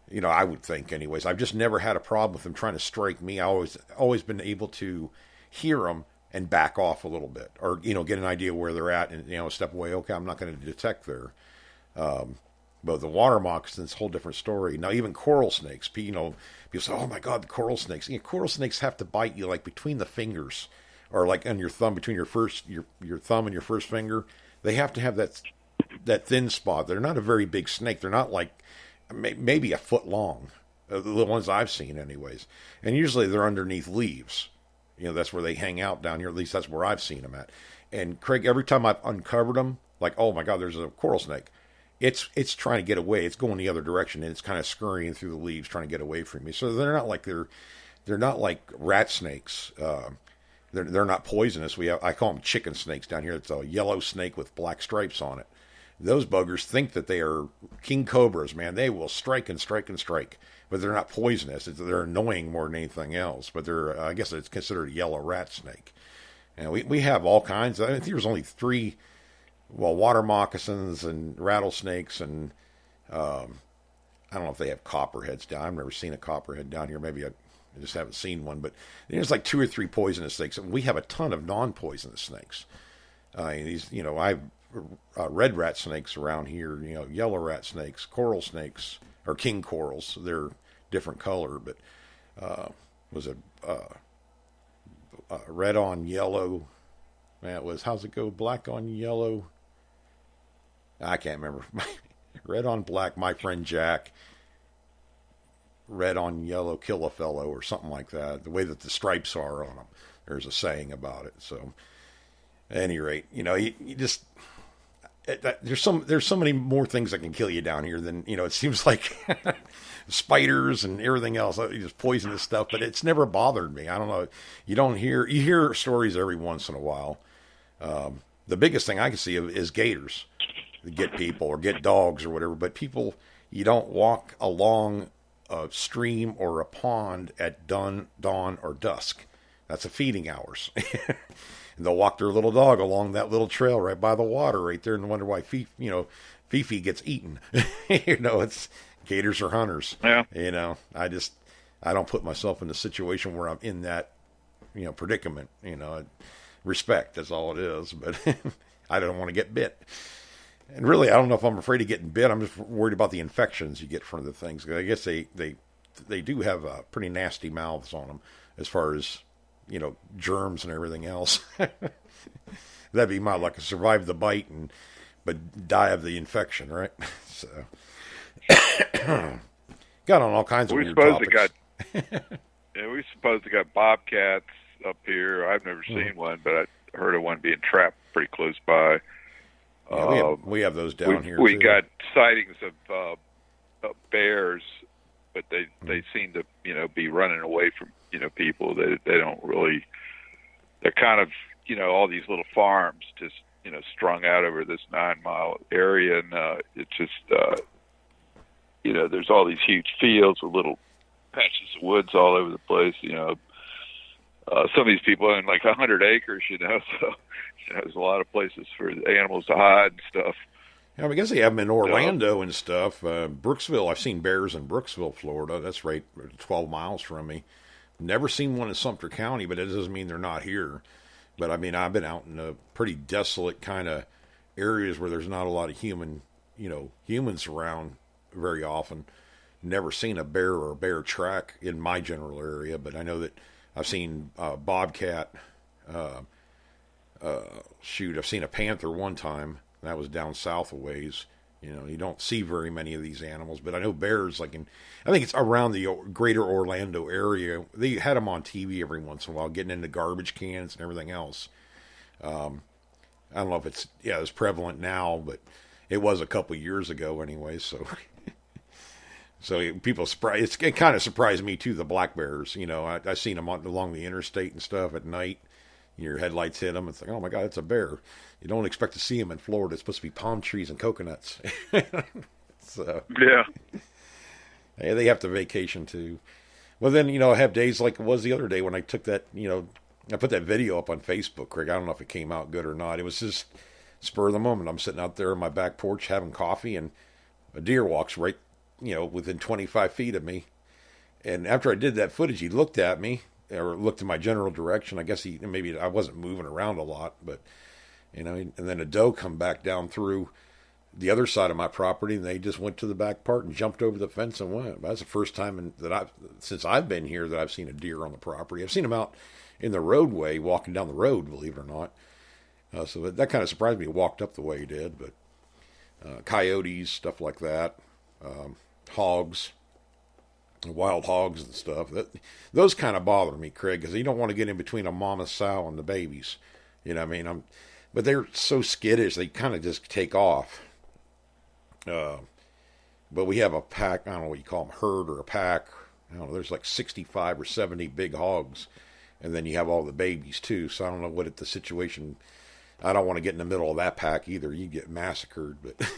You know, I would think, anyways. I've just never had a problem with them trying to strike me. I always been able to hear them and back off a little bit, or you know, get an idea where they're at, and you know, step away. Okay, I'm not going to detect there. But the water moccasins, whole different story. Now, even coral snakes, you know, people say, "Oh my God, the coral snakes!" You know, coral snakes have to bite you like between the fingers, or like on your thumb, between your thumb and your first finger. They have to have that thin spot. They're not a very big snake. They're not like maybe a foot long. The ones I've seen, anyways. And usually they're underneath leaves. You know, that's where they hang out down here. At least that's where I've seen them at. And Craig, every time I've uncovered them, like, oh my God, there's a coral snake. It's trying to get away. It's going the other direction, and it's kind of scurrying through the leaves, trying to get away from me. So they're not like rat snakes. They're not poisonous. I call them chicken snakes down here. It's a yellow snake with black stripes on it. Those buggers think that they are king cobras, man. They will strike and strike and strike, but they're not poisonous. They're annoying more than anything else. But I guess it's considered a yellow rat snake. And we have all kinds. I think there's only 3. Well, water moccasins and rattlesnakes, and I don't know if they have copperheads down. I've never seen a copperhead down here. Maybe I just haven't seen one. But there's like 2 or 3 poisonous snakes, and we have a ton of non-poisonous snakes. These, you know, I've red rat snakes around here. You know, yellow rat snakes, coral snakes, or king corals. They're different color, but was it red on yellow? Man, it was, how's it go? Black on yellow. I can't remember. Red on black, my friend Jack. Red on yellow, kill a fellow, or something like that. The way that the stripes are on them. There's a saying about it. So, at any rate, you just there's so many more things that can kill you down here than it seems like spiders and everything else, just poisonous stuff. But it's never bothered me. I don't know. You hear stories every once in a while. The biggest thing I can see is gators that get people or get dogs or whatever. But people, you don't walk along a stream or a pond at dawn or dusk. That's a feeding hours. And they'll walk their little dog along that little trail right by the water right there and wonder why Fifi gets eaten. It's gators are hunters. Yeah. I don't put myself in a situation where I'm in that, predicament. Respect, that's all it is. But I don't want to get bit. And really, I don't know if I'm afraid of getting bit. I'm just worried about the infections you get from the things. I guess they do have pretty nasty mouths on them as far as, germs and everything else. That'd be my luck, to survive the bite but die of the infection, right? So, got on all kinds of weird topics. We supposed to got bobcats up here. I've never seen one, but I heard of one being trapped pretty close by. Yeah, we have those down here. We too. got sightings of bears, but they seem to be running away from people. They don't really. They're kind of all these little farms just strung out over this 9-mile area, and it's just there's all these huge fields with little patches of woods all over the place. Some of these people own like 100 acres, so there's a lot of places for the animals to hide and stuff. Yeah, I guess they have them in Orlando and stuff. Brooksville, I've seen bears in Brooksville, Florida. That's right 12 miles from me. Never seen one in Sumter County, but it doesn't mean they're not here. But, I've been out in a pretty desolate kind of areas where there's not a lot of humans around very often. Never seen a bear or a bear track in my general area, but I know that I've seen bobcat. I've seen a panther one time. That was down south a ways. You don't see very many of these animals, but I know bears, I think it's around the greater Orlando area. They had them on TV every once in a while, getting into garbage cans and everything else. I don't know if it's as prevalent now, but it was a couple years ago anyway. So, people it kind of surprised me too. The black bears, I seen them along the interstate and stuff at night. Your headlights hit them. It's like, oh my God, it's a bear. You don't expect to see them in Florida. It's supposed to be palm trees and coconuts. So yeah, they have to vacation too. Well, then I have days like it was the other day when I took that. I put that video up on Facebook, Craig. I don't know if it came out good or not. It was just spur of the moment. I'm sitting out there on my back porch having coffee, and a deer walks right, within 25 feet of me. And after I did that footage, he looked at me. Or looked in my general direction. I guess maybe I wasn't moving around a lot, but and then a doe come back down through the other side of my property, and they just went to the back part and jumped over the fence and went. That's the first time since I've been here that I've seen a deer on the property. I've seen them out in the roadway walking down the road, believe it or not. So that kind of surprised me. He walked up the way he did, but coyotes, stuff like that, hogs. Wild hogs and stuff. Those kind of bother me, Craig, because you don't want to get in between a mama sow and the babies. But they're so skittish, they kind of just take off. But we have a pack, I don't know what you call them, herd or a pack. I don't know, there's like 65 or 70 big hogs. And then you have all the babies too. So I don't know what the situation, I don't want to get in the middle of that pack either. You get massacred, but...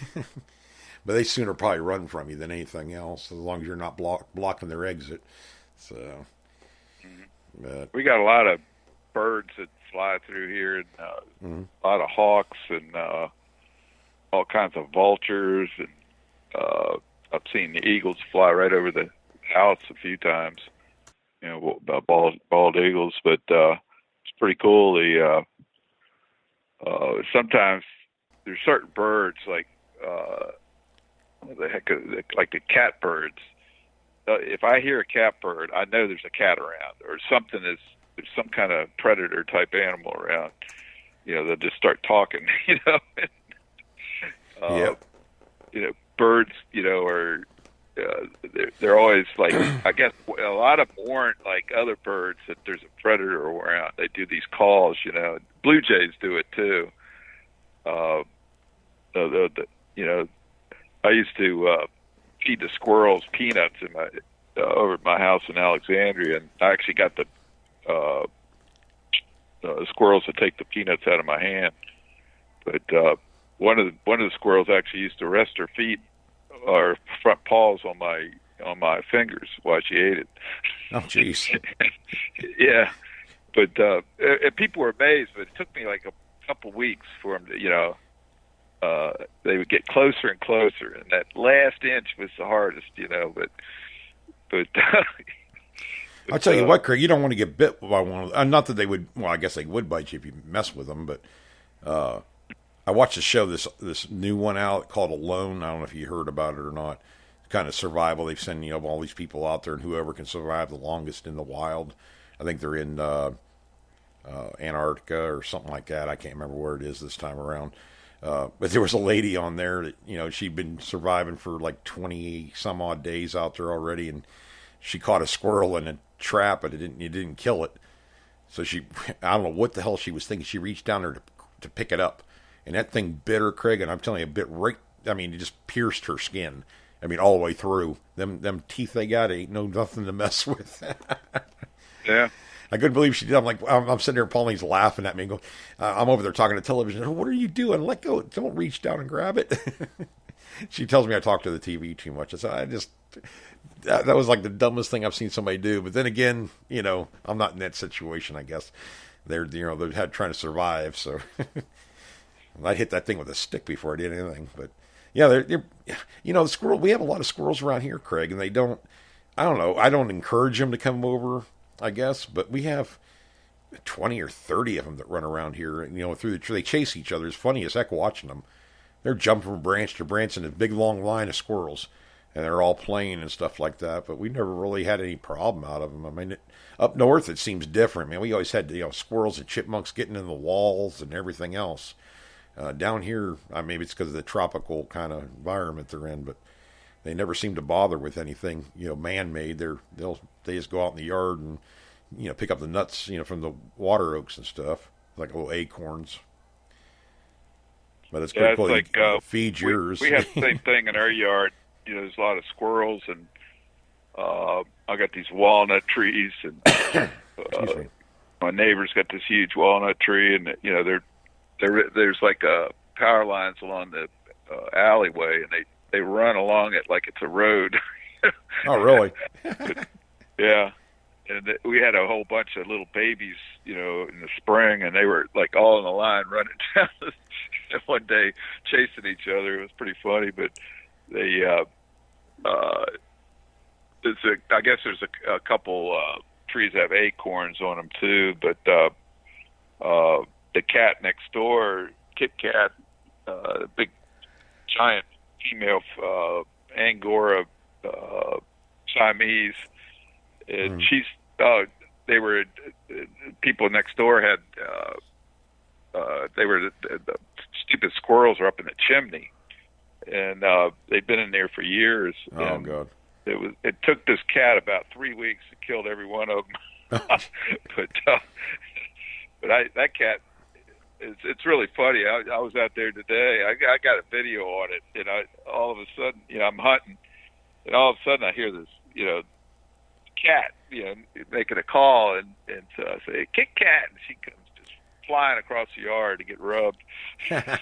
But they sooner probably run from you than anything else, as long as you're not blocking their exit. So, but we got a lot of birds that fly through here, and a lot of hawks, and all kinds of vultures, and I've seen the eagles fly right over the house a few times. Bald eagles, but it's pretty cool. Sometimes there's certain birds like. What the heck, like the catbirds. If I hear a catbird, I know there's a cat around, or there's some kind of predator type animal around. They'll just start talking. Yep. Birds, are they're always like, I guess a lot of them warn like other birds that there's a predator around. They do these calls, Blue jays do it too. I used to feed the squirrels peanuts in my over at my house in Alexandria, and I actually got the squirrels to take the peanuts out of my hand. But one of the squirrels actually used to rest her feet or front paws on my fingers while she ate it. Oh, jeez. Yeah, but and people were amazed. But it took me like a couple weeks for them to, they would get closer and closer, and that last inch was the hardest, But I'll tell you what, Craig, you don't want to get bit by one of them. Not that they would. Well, I guess they would bite you if you mess with them. But I watched a show, this new one out called Alone. I don't know if you heard about it or not. Kind of survival. They've sent all these people out there, and whoever can survive the longest in the wild. I think they're in Antarctica or something like that. I can't remember where it is this time around. But there was a lady on there that, she'd been surviving for like 20 some odd days out there already, and she caught a squirrel in a trap, but it didn't kill it. So I don't know what the hell she was thinking. She reached down there to pick it up, and that thing bit her, Craig, and I'm telling you, it bit right, it just pierced her skin. All the way through. Them teeth they got ain't nothing to mess with. Yeah. I couldn't believe she did. I'm sitting there, Pauline's laughing at me and going, I'm over there talking to television. What are you doing? Let go. Don't reach down and grab it. She tells me I talk to the TV too much. That was like the dumbest thing I've seen somebody do. But then again, I'm not in that situation, I guess. They're trying to survive. So I'd hit that thing with a stick before I did anything. But yeah, they're the squirrel, we have a lot of squirrels around here, Craig, and I don't know. I don't encourage them to come over, I guess, but we have 20 or 30 of them that run around here, through the tree. They chase each other. It's funny as heck watching them. They're jumping from branch to branch in a big long line of squirrels, and they're all playing and stuff like that, but we never really had any problem out of them. Up north it seems different, man. We always had, squirrels and chipmunks getting in the walls and everything else. Down here, maybe it's because of the tropical kind of environment they're in, but they never seem to bother with anything, man-made. They just go out in the yard and, pick up the nuts, from the water oaks and stuff, like little acorns. But it's pretty cool. It's like feed yours. We have the same thing in our yard. There's a lot of squirrels, and I got these walnut trees, and my neighbor's got this huge walnut tree, and there's like power lines along the alleyway, and they run along it like it's a road. Oh, really? Yeah. And we had a whole bunch of little babies, in the spring, and they were like all in a line running down one day chasing each other. It was pretty funny, but they, I guess there's a couple trees that have acorns on them too, but the cat next door, Kit Kat, big giant female Angora Siamese, and she's they were people next door had they were the stupid squirrels were up in the chimney, and they'd been in there for years. Oh, and God. It took this cat about 3 weeks to kill every one of them. but that cat, it's really funny. I was out there today. I got a video on it, and all of a sudden, I'm hunting, and all of a sudden I hear this, cat, making a call, and so I say, Kit Kat, and she comes just flying across the yard to get rubbed. But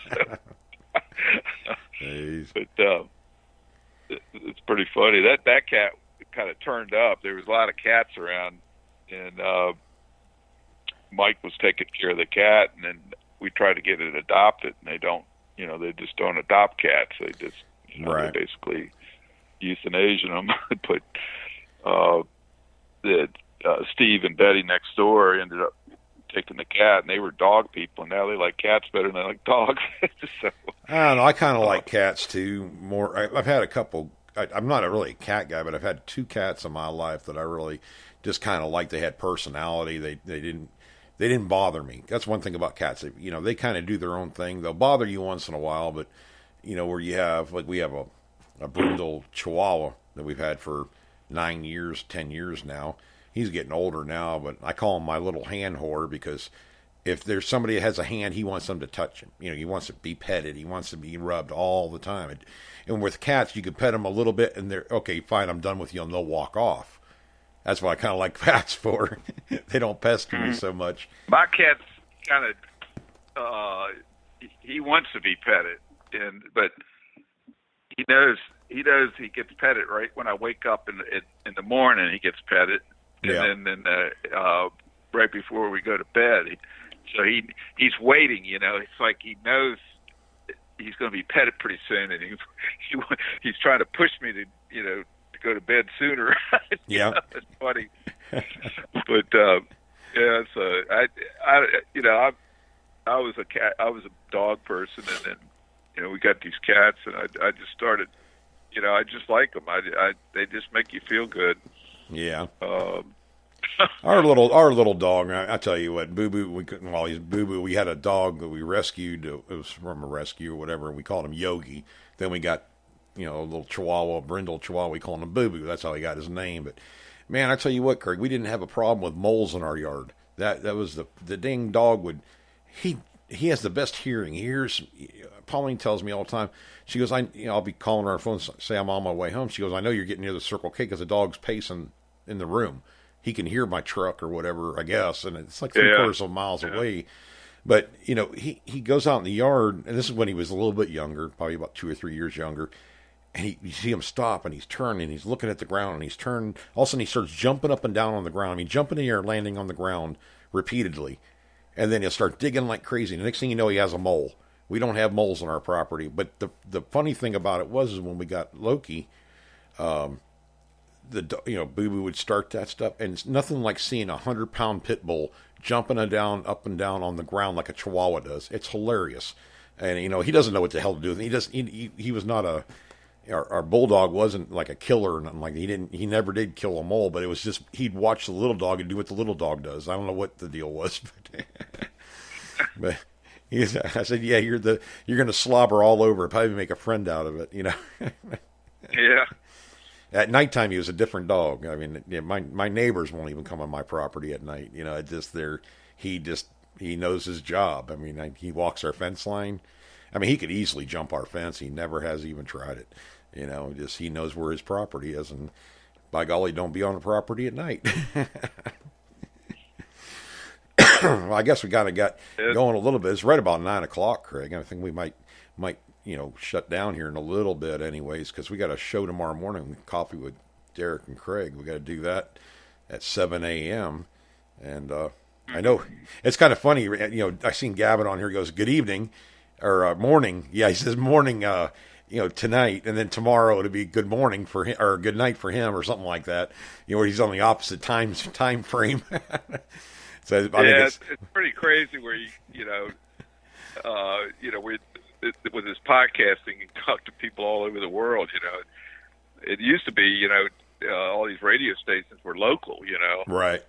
it's pretty funny. That cat kind of turned up. There was a lot of cats around, and Mike was taking care of the cat, and then we tried to get it adopted, and they don't, they just don't adopt cats. They just, right. They basically euthanasia them. But Steve and Betty next door ended up taking the cat, and they were dog people, and now they like cats better than they like dogs. So, I don't know. I kind of like cats too. More, I've had a couple. I'm not really a cat guy, but I've had 2 cats in my life that I really just kind of like. They had personality. They didn't bother me. That's one thing about cats. They kind of do their own thing. They'll bother you once in a while, but where you have, like, we have a brindle Chihuahua that we've had for 9 years, 10 years now. He's getting older now, but I call him my little hand whore because if there's somebody that has a hand, he wants them to touch him. He wants to be petted. He wants to be rubbed all the time. And with cats, you can pet them a little bit, and they're, okay, fine, I'm done with you, and they'll walk off. That's what I kind of like cats for. They don't pester me so much. My cat's kind of, he wants to be petted, but he knows he gets petted right when I wake up in the morning. He gets petted, and then right before we go to bed. So he's waiting. It's like he knows he's going to be petted pretty soon, and he's trying to push me to to go to bed sooner. Yeah, it's funny. But yeah, so I was a dog person, and then we got these cats, and I just started. I just like them. They just make you feel good. Yeah. Our little dog. I tell you what, Boo Boo. While he's Boo Boo, we had a dog that we rescued. It was from a rescue or whatever. And we called him Yogi. Then we got a little Chihuahua, brindle Chihuahua. We called him Boo Boo. That's how he got his name. But man, I tell you what, Craig, we didn't have a problem with moles in our yard. That was the dang dog would. He has the best hearing. He hears. Pauline tells me all the time. She goes, I'll be calling her on the phone, say I'm on my way home. She goes, I know you're getting near the Circle K because the dog's pacing in the room. He can hear my truck or whatever, I guess, and it's like 3/4 of miles away. But he goes out in the yard, and this is when he was a little bit younger, probably about 2 or 3 years younger. And you see him stop, and he's turning, he's looking at the ground, and he's turned. All of a sudden, he starts jumping up and down on the ground. I mean, jumping in the air, landing on the ground repeatedly, and then he'll start digging like crazy. The next thing you know, he has a mole. We don't have moles on our property, but the funny thing about it was when we got Loki, Boo Boo would start that stuff, and it's nothing like seeing 100-pound pit bull jumping up and down on the ground like a Chihuahua does. It's hilarious, and he doesn't know what the hell to do. He was not our bulldog wasn't like a killer or nothing like that. He never did kill a mole, but it was just he'd watch the little dog and do what the little dog does. I don't know what the deal was, but. I said, yeah, you're going to slobber all over it, probably make a friend out of it, Yeah. At nighttime, he was a different dog. I mean, my neighbors won't even come on my property at night. He knows his job. I mean, he walks our fence line. I mean, he could easily jump our fence. He never has even tried it. He knows where his property is, and by golly, don't be on the property at night. Well, I guess we kind of got going a little bit. It's right about 9 o'clock, Craig. I think we might shut down here in a little bit, anyways, because we got a show tomorrow morning. Coffee with Derek and Craig. We got to do that at 7 a.m. And I know it's kind of funny. I seen Gavin on here. He goes, "Good evening," or morning. Yeah, he says morning. Tonight, and then tomorrow it'll be good morning for him or good night for him or something like that. Where he's on the opposite time frame. So it's pretty crazy where with his podcasting, you talk to people all over the world. It used to be, all these radio stations were local. Right.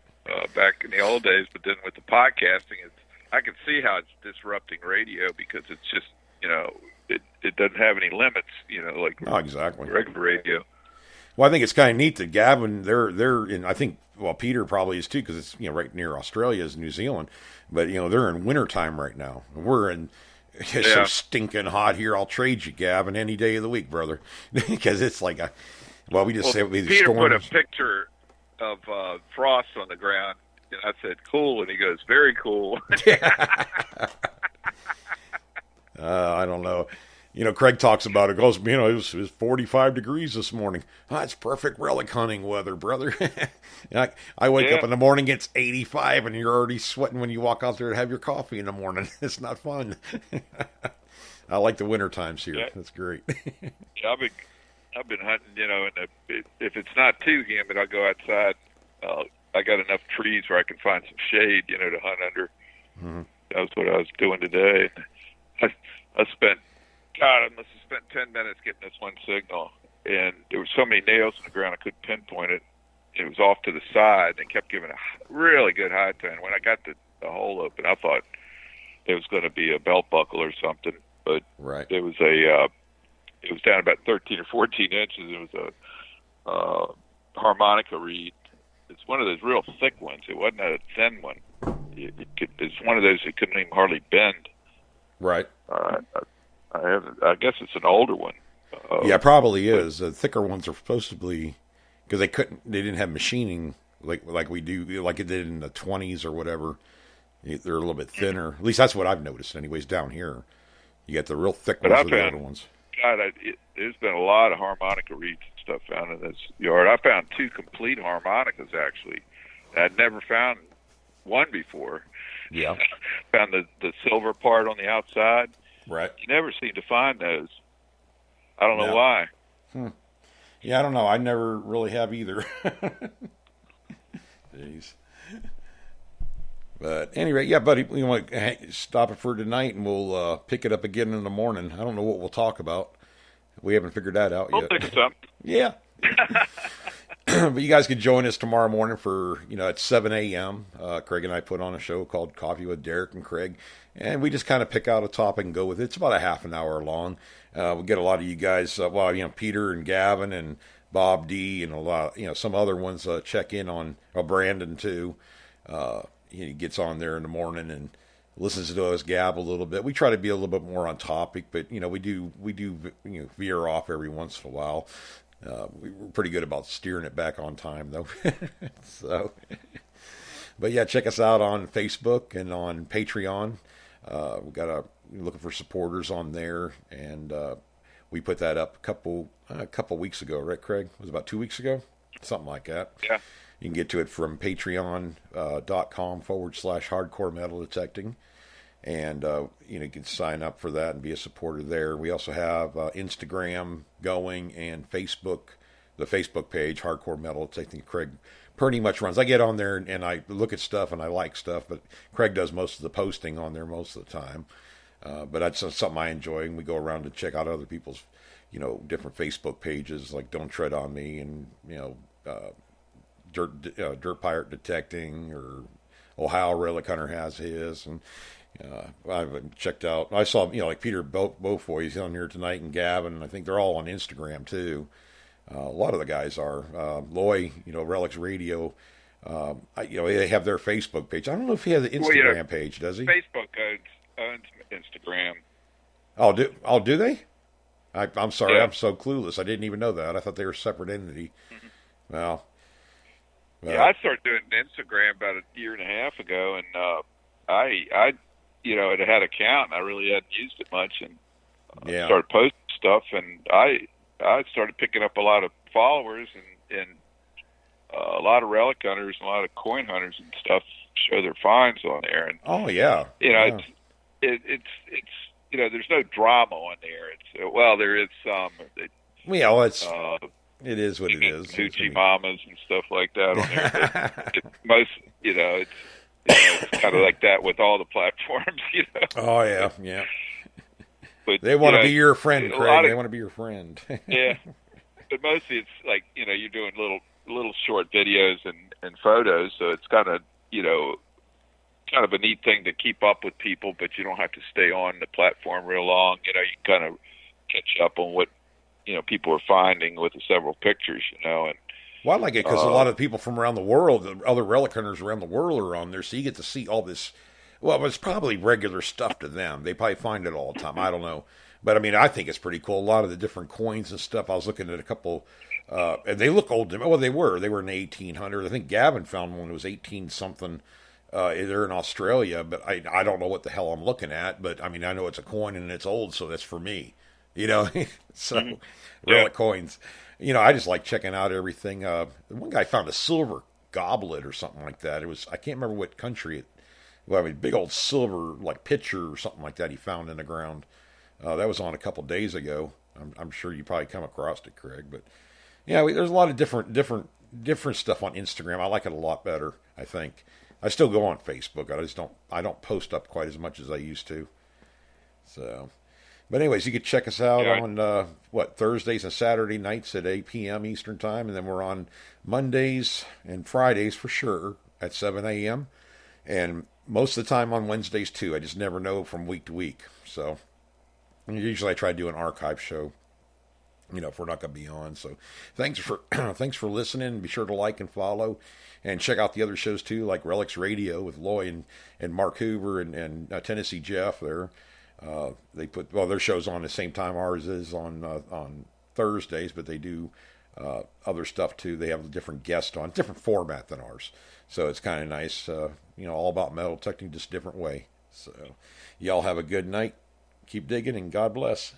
Back in the old days, but then with the podcasting, I can see how it's disrupting radio because it's just, it doesn't have any limits. Like exactly regular radio. Well, I think it's kind of neat that Gavin, they're in, I think, well, Peter probably is too, because it's, right near Australia is New Zealand, but, they're in wintertime right now. It's so stinking hot here. I'll trade you, Gavin, any day of the week, brother, because it's like we just say Peter put a picture of frost on the ground, and I said, cool, and he goes, very cool. I don't know. Craig talks about it. Goes, it was 45 degrees this morning. It's perfect relic hunting weather, brother. I wake up in the morning, it's 85, and you're already sweating when you walk out there to have your coffee in the morning. It's not fun. I like the winter times here. Yeah. That's great. Yeah, I've been hunting. And if it's not too humid, I'll go outside. I got enough trees where I can find some shade, to hunt under. Mm-hmm. That's what I was doing today. I spent. God, I must have spent 10 minutes getting this one signal, and there were so many nails in the ground I couldn't pinpoint it. It was off to the side, and kept giving a really good high tone. When I got the hole open, I thought it was going to be a belt buckle or something, but right. it was a it was down about 13 or 14 inches. It was a harmonica reed. It's one of those real thick ones. It wasn't a thin one. It's one of those that couldn't even hardly bend. Right. I guess it's an older one. Yeah, it probably is. The thicker ones are supposed to be, because they didn't have machining like we do, like it did in the 20s or whatever. They're a little bit thinner. At least that's what I've noticed, anyways. Down here, you get the real thick ones or the other ones. God, there's been a lot of harmonica reeds and stuff found in this yard. I found 2 complete harmonicas, actually. I'd never found one before. Yeah. Found the silver part on the outside. Right. You never seem to find those. I don't know why. Yeah, I don't know. I never really have either. Jeez. But anyway, yeah, buddy, we want to stop it for tonight, and we'll pick it up again in the morning. I don't know what we'll talk about. We haven't figured that out yet. We'll pick it up. Yeah. But you guys can join us tomorrow morning for, at 7 a.m. Craig and I put on a show called Coffee with Derek and Craig, and we just kind of pick out a topic and go with it. It's about a half an hour long. We get a lot of you guys, Peter and Gavin and Bob D and a lot, some other ones check in on Brandon too. He gets on there in the morning and listens to us gab a little bit. We try to be a little bit more on topic, but we do veer off every once in a while. We're pretty good about steering it back on time, though. So, but yeah, check us out on Facebook and on Patreon. We got looking for supporters on there, and we put that up a couple weeks ago, right, Craig? It was about 2 weeks ago, something like that. Yeah. You can get to it from patreon.com/hardcore metal detecting. And, you can sign up for that and be a supporter there. We also have Instagram going and Facebook, the Facebook page, Hardcore Metal Detecting. Craig pretty much runs. I get on there and I look at stuff and I like stuff, but Craig does most of the posting on there most of the time. But that's something I enjoy. And we go around and check out other people's, different Facebook pages, like Don't Tread on Me and, Dirt Pirate Detecting, or Ohio Relic Hunter has his, and I haven't checked out. I saw, like Peter Beaufoy, he's on here tonight, and Gavin. I think they're all on Instagram too. A lot of the guys are. Loy, Relics Radio. They have their Facebook page. I don't know if he has an Instagram page. Does he? Facebook owns Instagram. Oh, do they? I'm sorry, yeah. I'm so clueless. I didn't even know that. I thought they were a separate entity. Mm-hmm. Well. Yeah, I started doing Instagram about a year and a half ago, and I it had an account, and I really hadn't used it much, and started posting stuff, and I started picking up a lot of followers, and a lot of relic hunters and a lot of coin hunters and stuff show their finds on there, and it's there's no drama on there. There is some. It is what it is. Hoochie mamas and stuff like that on there. It's kind of like that with all the platforms, Oh yeah. But they want to be your friend, Craig. They want to be your friend. Yeah. But mostly it's like, you're doing little short videos and photos, so it's kind of a neat thing to keep up with people, but you don't have to stay on the platform real long. You can kind of catch up on what people are finding with the several pictures, and well, I like it because a lot of people from around the world, the other relic hunters around the world are on there, so you get to see all this. Well, it's probably regular stuff to them. They probably find it all the time. I don't know, but I mean, I think it's pretty cool. A lot of the different coins and stuff. I was looking at a couple, and they look old. Well, they were in the 1800s. I think Gavin found one that was 18 something. They're in Australia, but I don't know what the hell I'm looking at. But I mean, I know it's a coin and it's old, so that's for me. So relic coins. I just like checking out everything. One guy found a silver goblet or something like that. I can't remember what country big old silver pitcher or something like that he found in the ground. That was on a couple days ago. I'm sure you probably come across it, Craig. But yeah, there's a lot of different stuff on Instagram. I like it a lot better, I think. I still go on Facebook. I don't post up quite as much as I used to. So. But anyways, you can check us out on, Thursdays and Saturday nights at 8 p.m. Eastern Time. And then we're on Mondays and Fridays for sure at 7 a.m. And most of the time on Wednesdays too. I just never know from week to week. So usually I try to do an archive show if we're not going to be on. So thanks for thanks for listening. Be sure to like and follow, and check out the other shows too, like Relics Radio with Loy and Mark Hoover and Tennessee Jeff. They put their shows on the same time ours is on Thursdays, but they do other stuff too. They have different guests on, different format than ours. So it's kind of nice, all about metal detecting, just a different way. So y'all have a good night. Keep digging, and God bless.